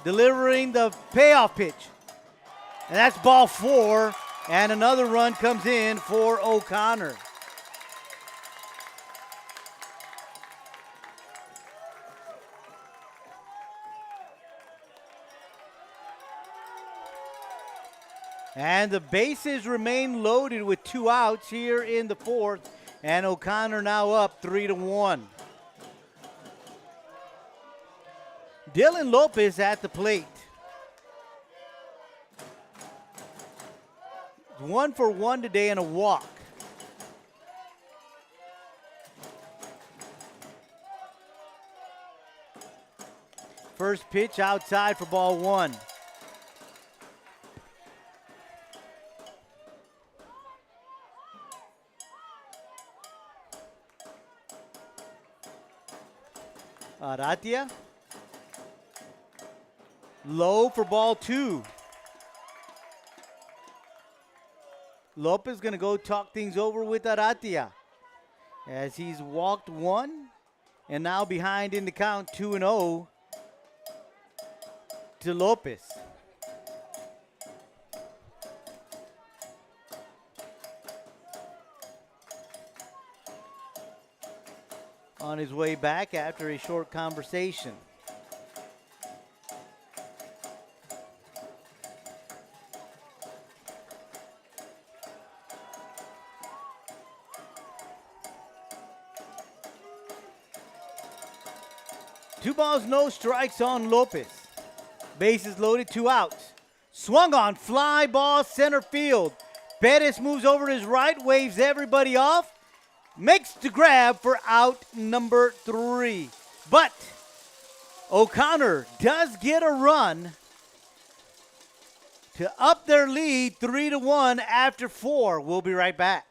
S2: delivering the payoff pitch. And that's ball 4, and another run comes in for O'Connor. And the bases remain loaded with 2 outs here in the 4th, and O'Connor now up 3-1. Dylan Lopez at the plate. 1 for 1 today and a walk. First pitch outside for ball 1. Aratia. Low for ball 2. Lopez going to go talk things over with Aratia, as he's walked 1 and now behind in the count 2-0 to Lopez. On his way back after a short conversation. Two balls, no strikes on Lopez. Bases loaded, 2 outs. Swung on, fly ball, center field. Perez moves over to his right, waves everybody off. Makes the grab for out number 3. But O'Connor does get a run to up their lead 3-1 after 4. We'll be right back.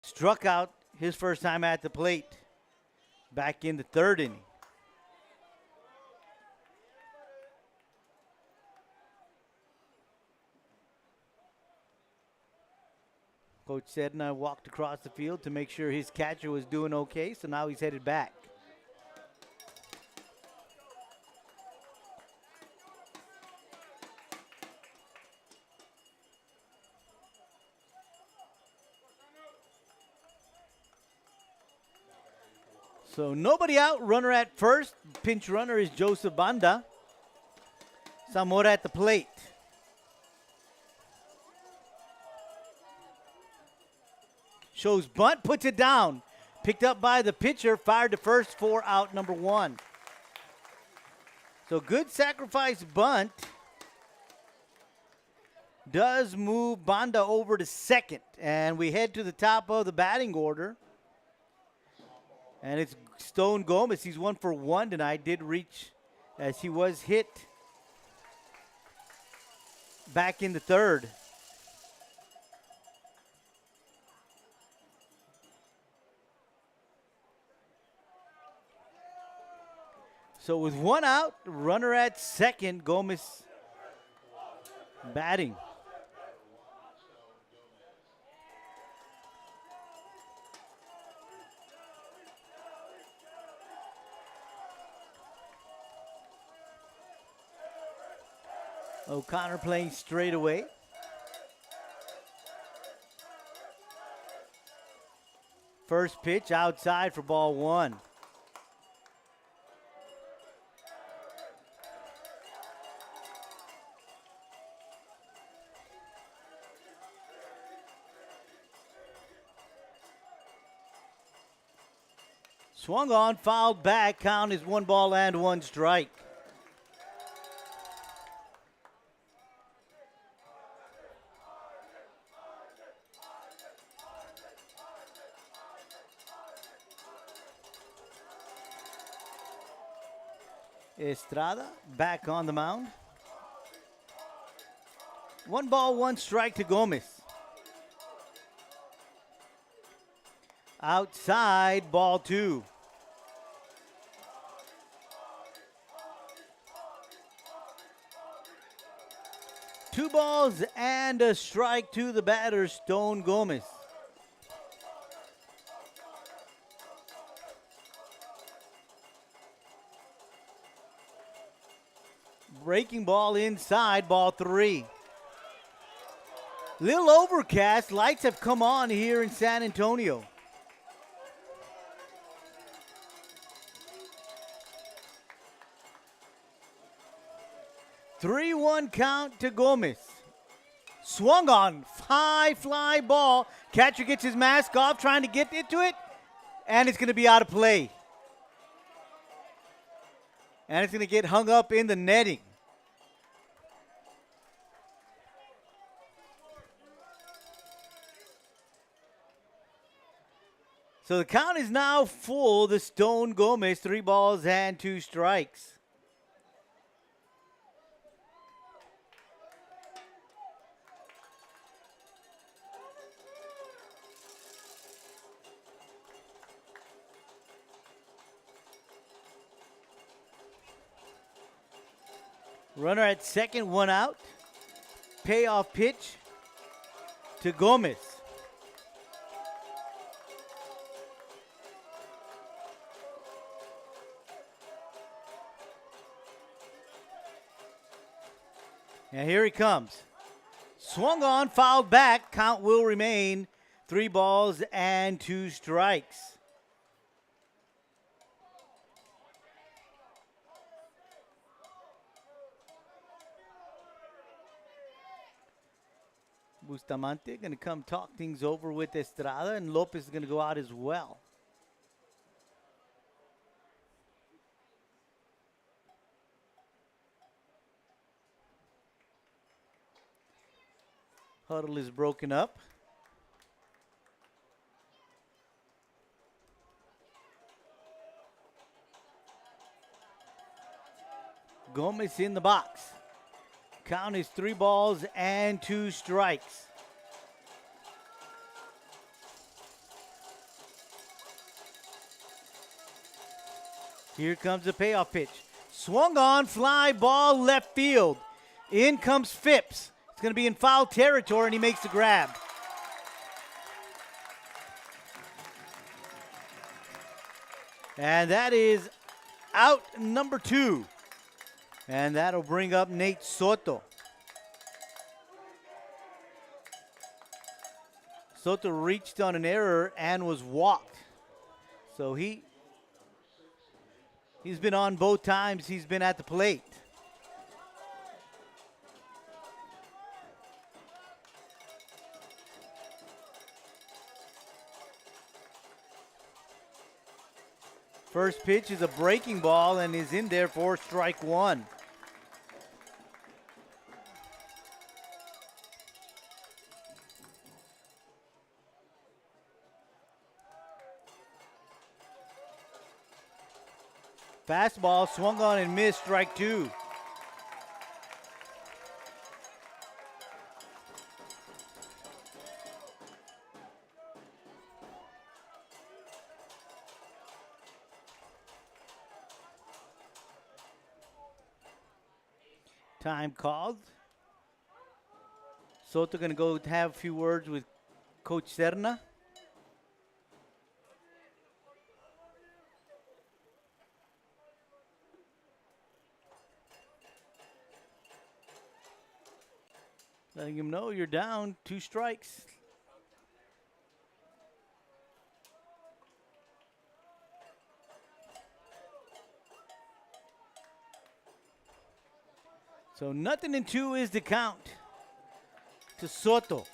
S2: struck out his first time at the plate back in the third inning. Coach Sedna walked across the field to make sure his catcher was doing okay, so now he's headed back. So nobody out, runner at first. Pinch runner is Joseph Banda. Zamora at the plate. Shows bunt, puts it down. Picked up by the pitcher, fired to first for out number one. So good sacrifice bunt. Does move Banda over to second. And we head to the top of the batting order. And it's Stone Gomez. He's 1 for 1 tonight. Did reach as he was hit back in the third. So with one out, runner at second, Gomez batting. O'Connor playing straight away. First pitch outside for ball one. Swung on, fouled back. Count is 1 ball and 1 strike. Estrada back on the mound. 1 ball, 1 strike to Gomez. Outside, ball 2. Two balls and a strike to the batter, Stone Gomez. Breaking ball inside, ball 3. Little overcast. Lights have come on here in San Antonio. Three-one count to Gomez. Swung on, high fly ball. Catcher gets his mask off, trying to get into it, and it's going to be out of play. And it's going to get hung up in the netting. So the count is now full. The Stone Gomez, 3 balls and 2 strikes. Runner at second, 1 out. Payoff pitch to Gomez. And here he comes. Swung on, fouled back. Count will remain 3 balls and 2 strikes. Bustamante going to come talk things over with Estrada, and Lopez is going to go out as well. Huddle is broken up. Gomez in the box. Count is 3 balls and 2 strikes. Here comes the payoff pitch. Swung on, fly ball left field. In comes Phipps. It's going to be in foul territory, and he makes the grab. And that is out number 2. And that'll bring up Nate Soto. Soto reached on an error and was walked. So he's been on both times he's been at the plate. First pitch is a breaking ball and is in there for strike 1. Fastball swung on and missed, strike 2. Time called. Soto going to go have a few words with Coach Serna. Letting him know you're down 2 strikes. So 0-2 is the count to Soto.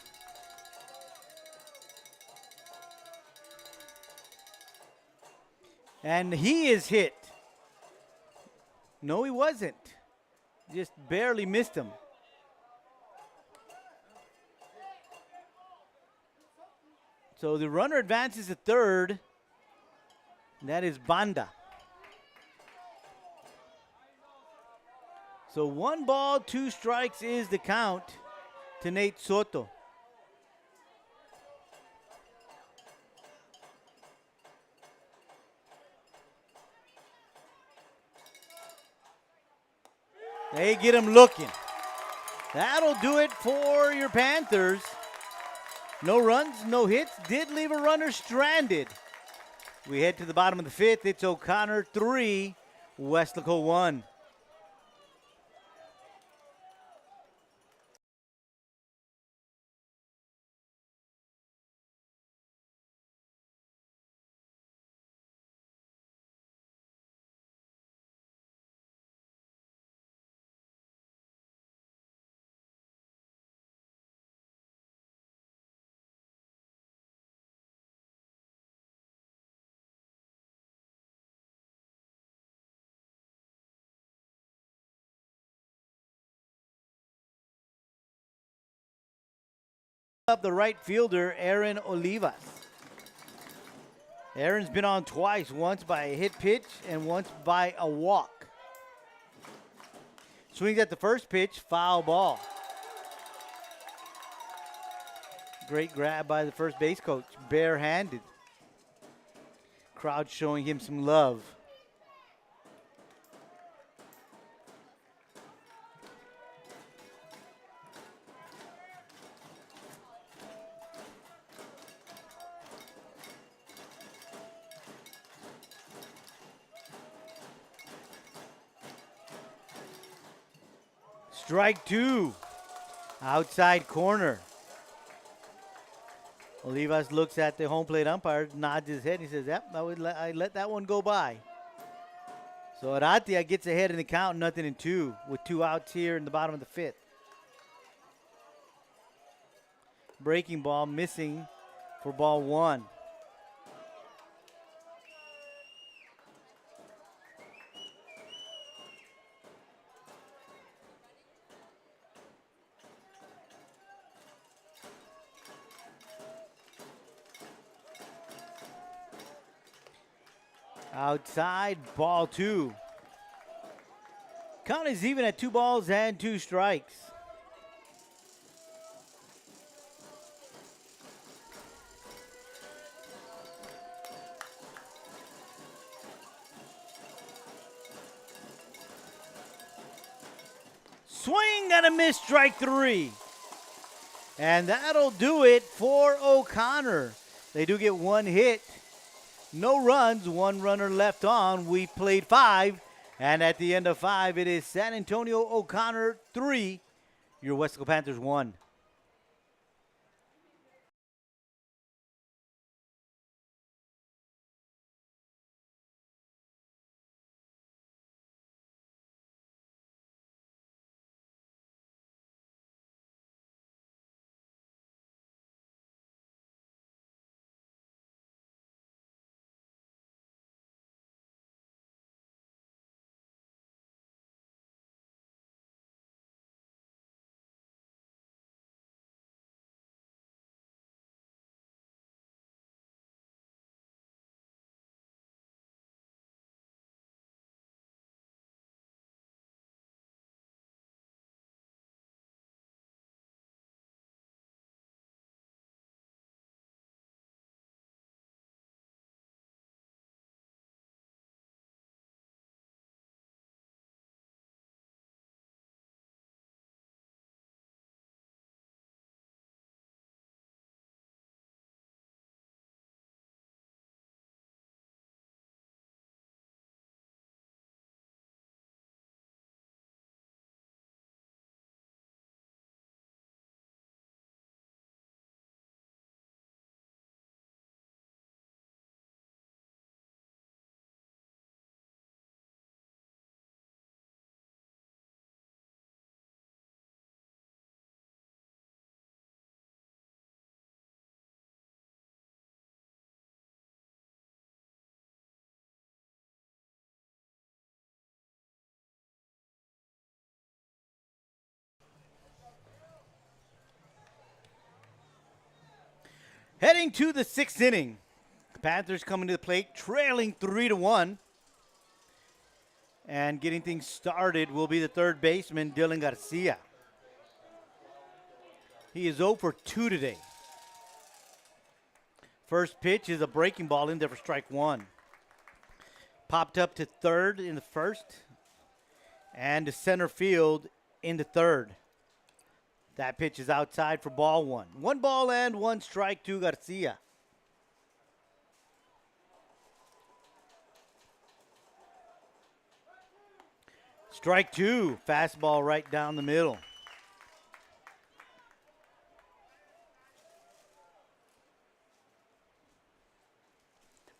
S2: And he is hit. No, he wasn't. Just barely missed him. So the runner advances to third. And that is Banda. So 1 ball, 2 strikes is the count to Nate Soto. They get him looking. That'll do it for your Panthers. No runs, no hits. Did leave a runner stranded. We head to the bottom of the 5th. It's O'Connor 3, Weslaco 1. Up the right fielder, Aaron Olivas. Aaron's been on twice, once by a hit pitch and once by a walk. Swings at the first pitch, foul ball. Great grab by the first base coach, barehanded. Crowd showing him some love. Strike 2, outside corner. Olivas looks at the home plate umpire, nods his head, and he says, yep, I let that one go by. So Aratia gets ahead in the count, 0-2, with 2 outs here in the bottom of the 5th. Breaking ball missing for ball 1. Outside, ball 2. Count is even at 2 balls and 2 strikes. Swing and a miss, strike 3. And that'll do it for O'Connor. They do get 1 hit. No runs, 1 runner left on. We played 5. And at the end of 5, it is San Antonio O'Connor 3, your Weslaco Panthers 1. Heading to the 6th inning. Panthers coming to the plate, trailing 3-1. And getting things started will be the third baseman, Dylan Garcia. He is 0 for 2 today. First pitch is a breaking ball in there for strike 1. Popped up to third in the first and to center field in the third. That pitch is outside for ball 1. 1 ball and 1 strike to Garcia. Strike 2, fastball right down the middle.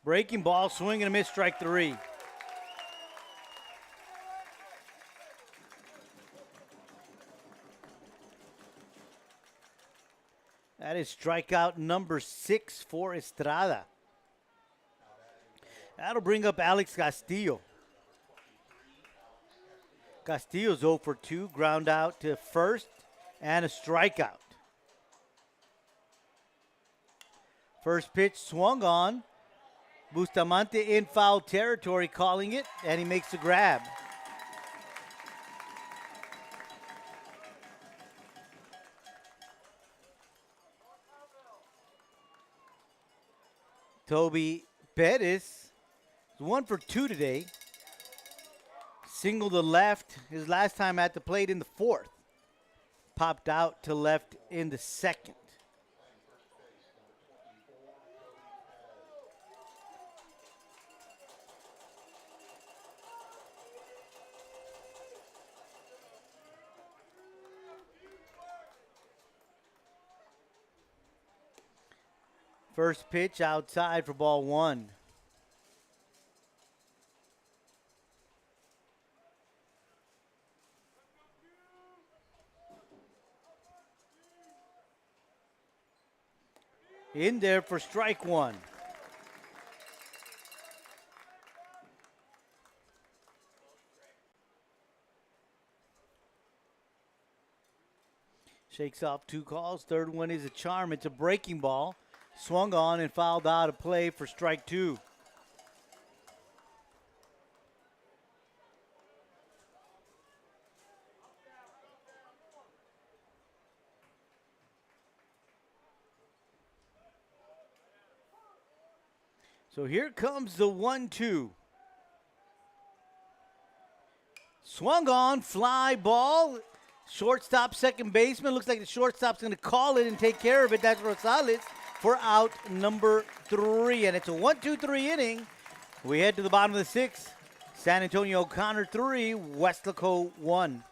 S2: Breaking ball, swing and a miss, strike 3. That is strikeout number 6 for Estrada. That'll bring up Alex Castillo. Castillo's 0 for 2, ground out to first, and a strikeout. First pitch swung on. Bustamante in foul territory calling it, and he makes the grab. Toby Pettis is 1 for 2 today. Single to left his last time at the plate in the 4th. Popped out to left in the 2nd. First pitch outside for ball 1. In there for strike 1. Shakes off 2 calls. Third one is a charm. It's a breaking ball. Swung on and fouled out of play for strike 2. So here comes the 1-2. Swung on, fly ball. Shortstop, second baseman. Looks like the shortstop's going to call it and take care of it. That's Rosales for out number 3. And it's a 1-2-3 inning. We head to the bottom of the 6th. San Antonio O'Connor 3, Weslaco 1.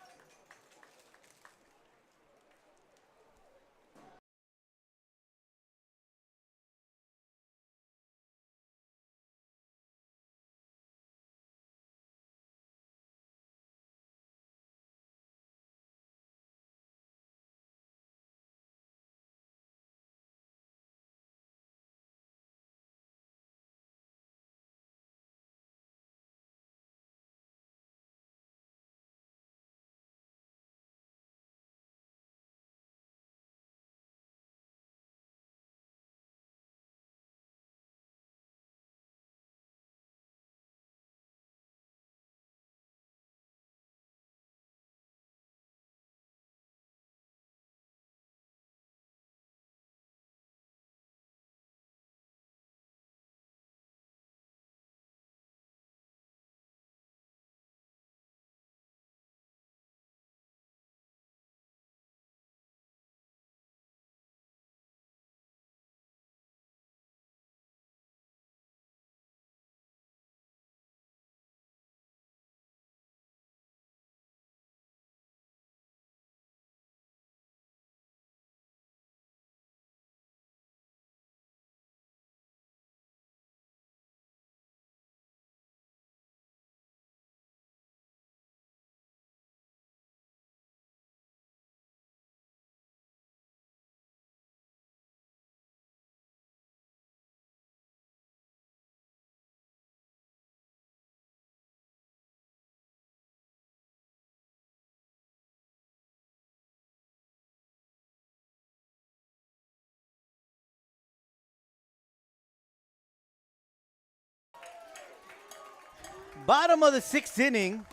S2: Bottom of the 6th inning.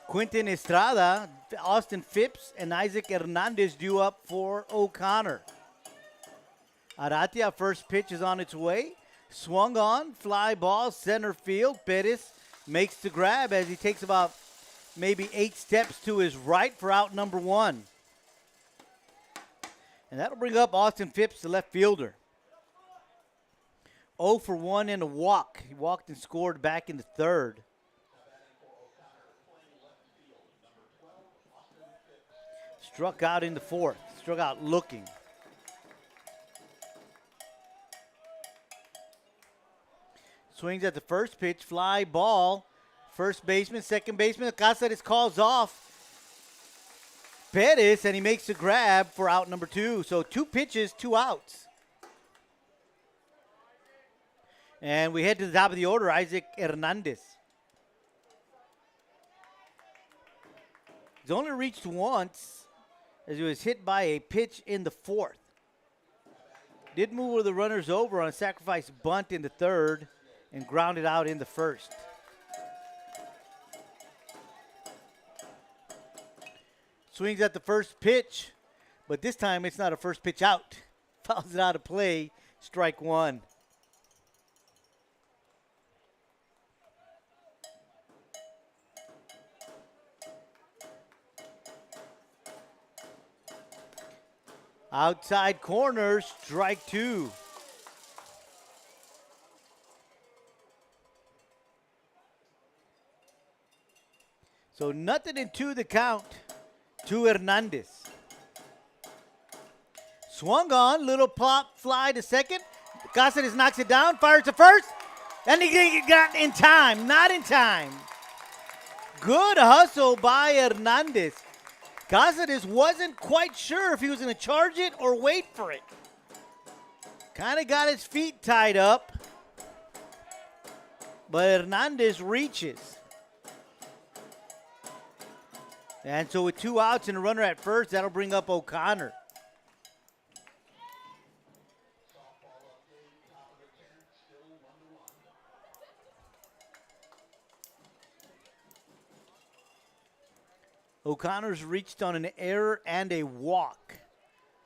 S2: Quinton Estrada, Austin Phipps, and Isaac Hernandez due up for O'Connor. Aratia, first pitch is on its way. Swung on, fly ball, center field. Perez makes the grab as he takes about maybe 8 steps to his right for out number 1. And that'll bring up Austin Phipps, the left fielder. 0 for 1 and a walk. He walked and scored back in the 3rd. Struck out in the 4th. Struck out looking. Swings at the first pitch. Fly ball. First baseman, second baseman. Cáceres calls off Perez, and he makes the grab for out number 2. So 2 pitches, 2 outs. And we head to the top of the order, Isaac Hernandez. He's only reached once as he was hit by a pitch in the 4th. Did move with the runners over on a sacrifice bunt in the 3rd and grounded out in the 1st. Swings at the first pitch, but this time it's not a first pitch out. Fouls it out of play, strike 1. Outside corner, strike 2. So 0-2 the count to Hernandez. Swung on, little pop fly to second. Cáceres knocks it down, fires to first, and he got in time, not in time. Good hustle by Hernandez. Cáceres wasn't quite sure if he was going to charge it or wait for it. Kind of got his feet tied up, but Hernandez reaches. And so with 2 outs and a runner at first, that'll bring up O'Connor. O'Connor's reached on an error and a walk.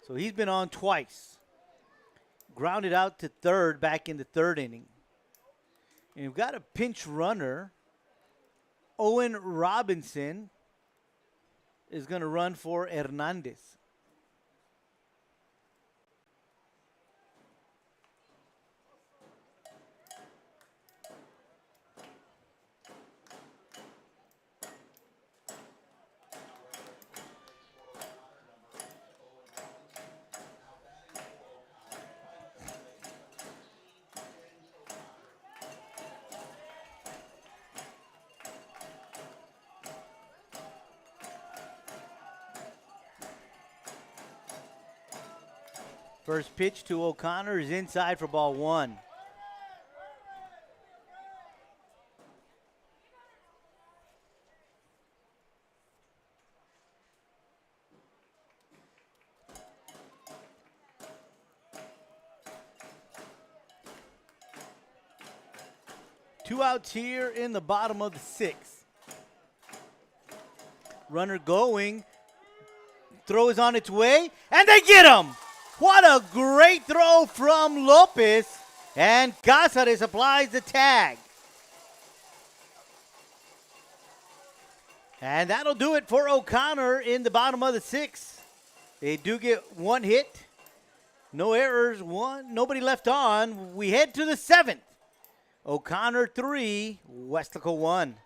S2: So he's been on twice. Grounded out to 3rd back in the 3rd inning. And you've got a pinch runner, Owen Robinson. is going to run for Hernandez. First pitch to O'Connor is inside for ball one. Two outs here in the bottom of the sixth. Runner going. Throw is on its way, and they get him! What a great throw from Lopez, and Cáceres applies the tag. And that'll do it for O'Connor in the bottom of the sixth. They do get one hit, no errors, nobody left on. We head to the seventh. O'Connor 3, Weslaco 1.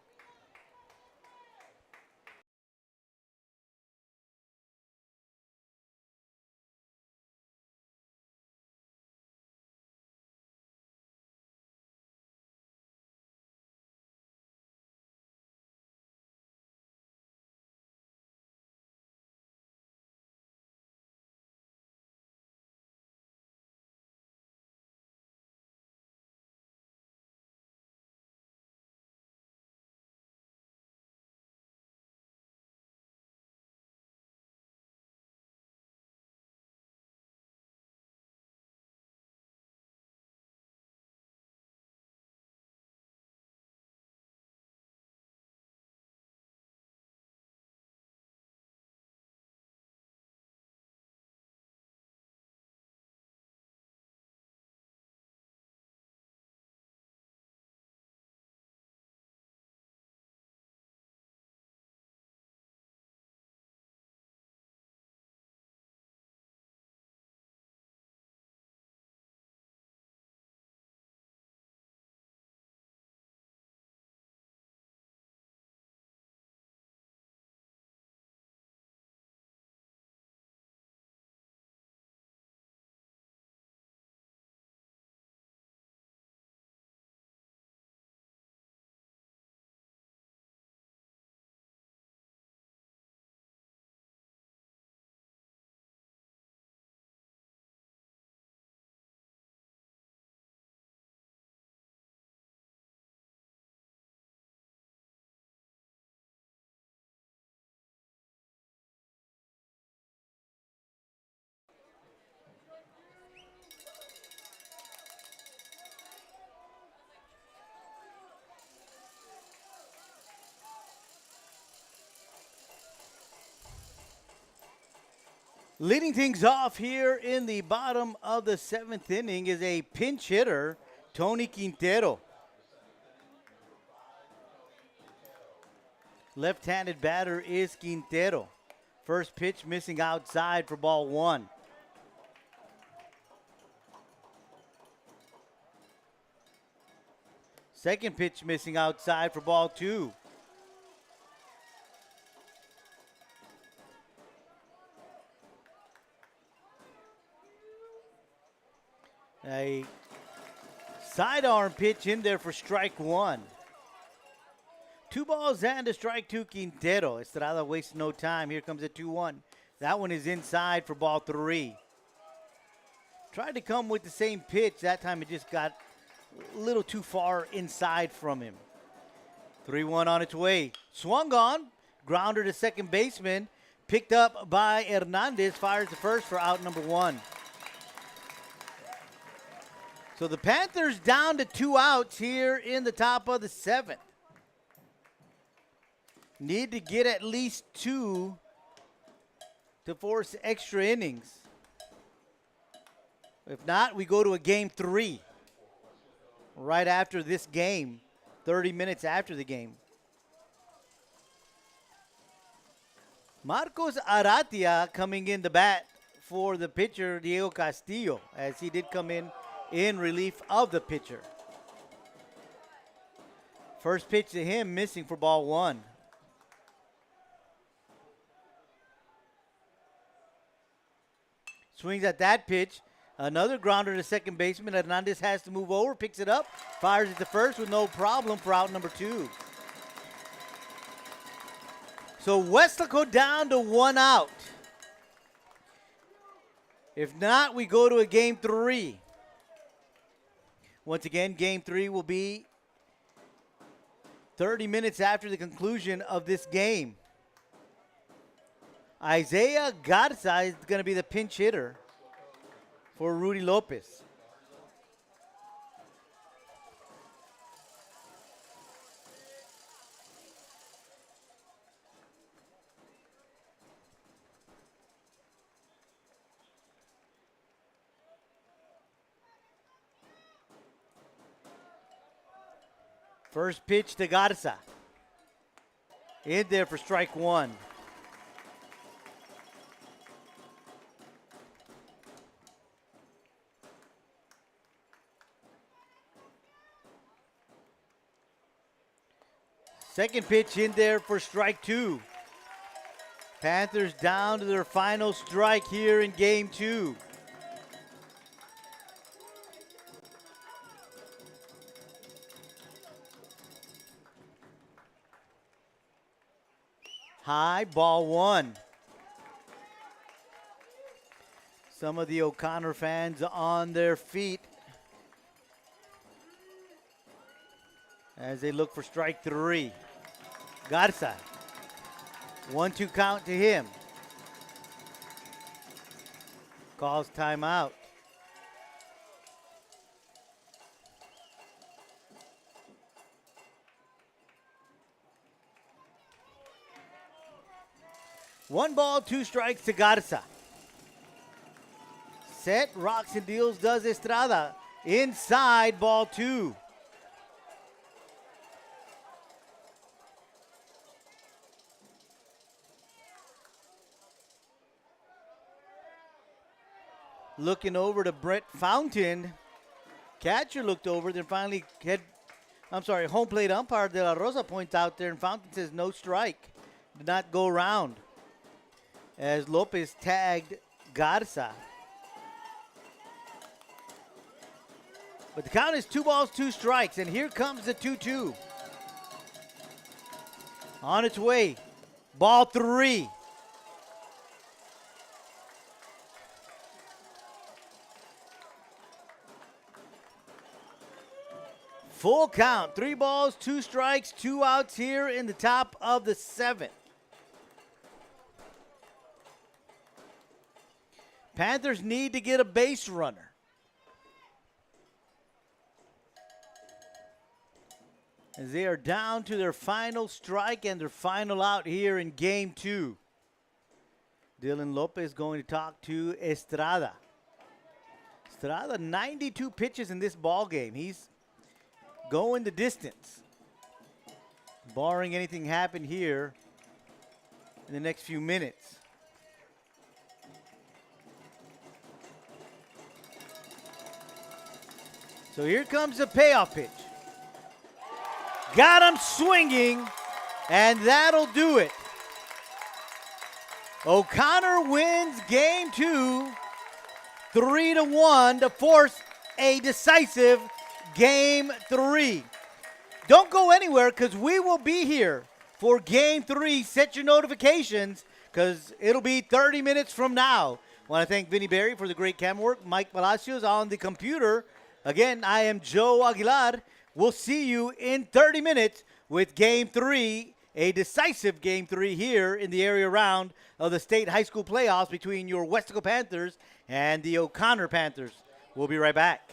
S2: Leading things off here in the bottom of the seventh inning is a pinch hitter, Tony Quintero. Left-handed batter is Quintero. First pitch missing outside for ball one. Second pitch missing outside for ball two. A sidearm pitch in there for strike one. 2 balls and a strike to Quintero. Estrada wastes no time. Here comes a 2-1. That one is inside for ball three. Tried to come with the same pitch. That time it just got a little too far inside from him. 3-1 on its way. Swung on. Grounder to second baseman. Picked up by Hernandez. Fires the first for out number one. So the Panthers down to 2 outs here in the top of the seventh. Need to get at least 2 to force extra innings. If not, we go to a game 3 right after this game, 30 minutes after the game. Marcos Aratia coming in the bat for the pitcher, Diego Castillo, as he did come in relief of the pitcher. First pitch to him, missing for ball one. Swings at that pitch. Another grounder to second baseman. Hernandez has to move over, picks it up, fires it to first with no problem for out number two. So Weslaco down to 1 out. If not, we go to a game 3. Once again, game 3 will be 30 minutes after the conclusion of this game. Isaiah Garza is going to be the pinch hitter for Rudy Lopez. First pitch to Garza. In there for strike one. Second pitch in there for strike two. Panthers down to their final strike here in game 2. High, ball one. Some of the O'Connor fans on their feet as they look for strike 3. Garza. 1-2 count to him. Calls timeout. One ball, 2 strikes to Garza. Set, rocks and deals, does Estrada. Inside, ball 2. Looking over to Brett Fountain. Catcher looked over, then finally home plate umpire De La Rosa points out there, and Fountain says no strike. Did not go around as Lopez tagged Garza. But the count is 2 balls, 2 strikes, and here comes the 2-2. On its way, ball 3. Full count, 3 balls, 2 strikes, 2 outs here in the top of the 7th. Panthers need to get a base runner. As they are down to their final strike and their final out here in game 2. Dylan Lopez going to talk to Estrada. Estrada, 92 pitches in this ball game. He's going the distance. Barring anything happen here in the next few minutes. So here comes the payoff pitch. Got him swinging, and that'll do it. O'Connor wins game 2, 3-1 to force a decisive game 3. Don't go anywhere because we will be here for game 3. Set your notifications because it'll be 30 minutes from now. I want to thank Vinny Berry for the great camera work. Mike Palacios on the computer. Again, I am Joe Aguilar. We'll see you in 30 minutes with game 3, a decisive game 3 here in the area round of the state high school playoffs between your Weslaco Panthers and the O'Connor Panthers. We'll be right back.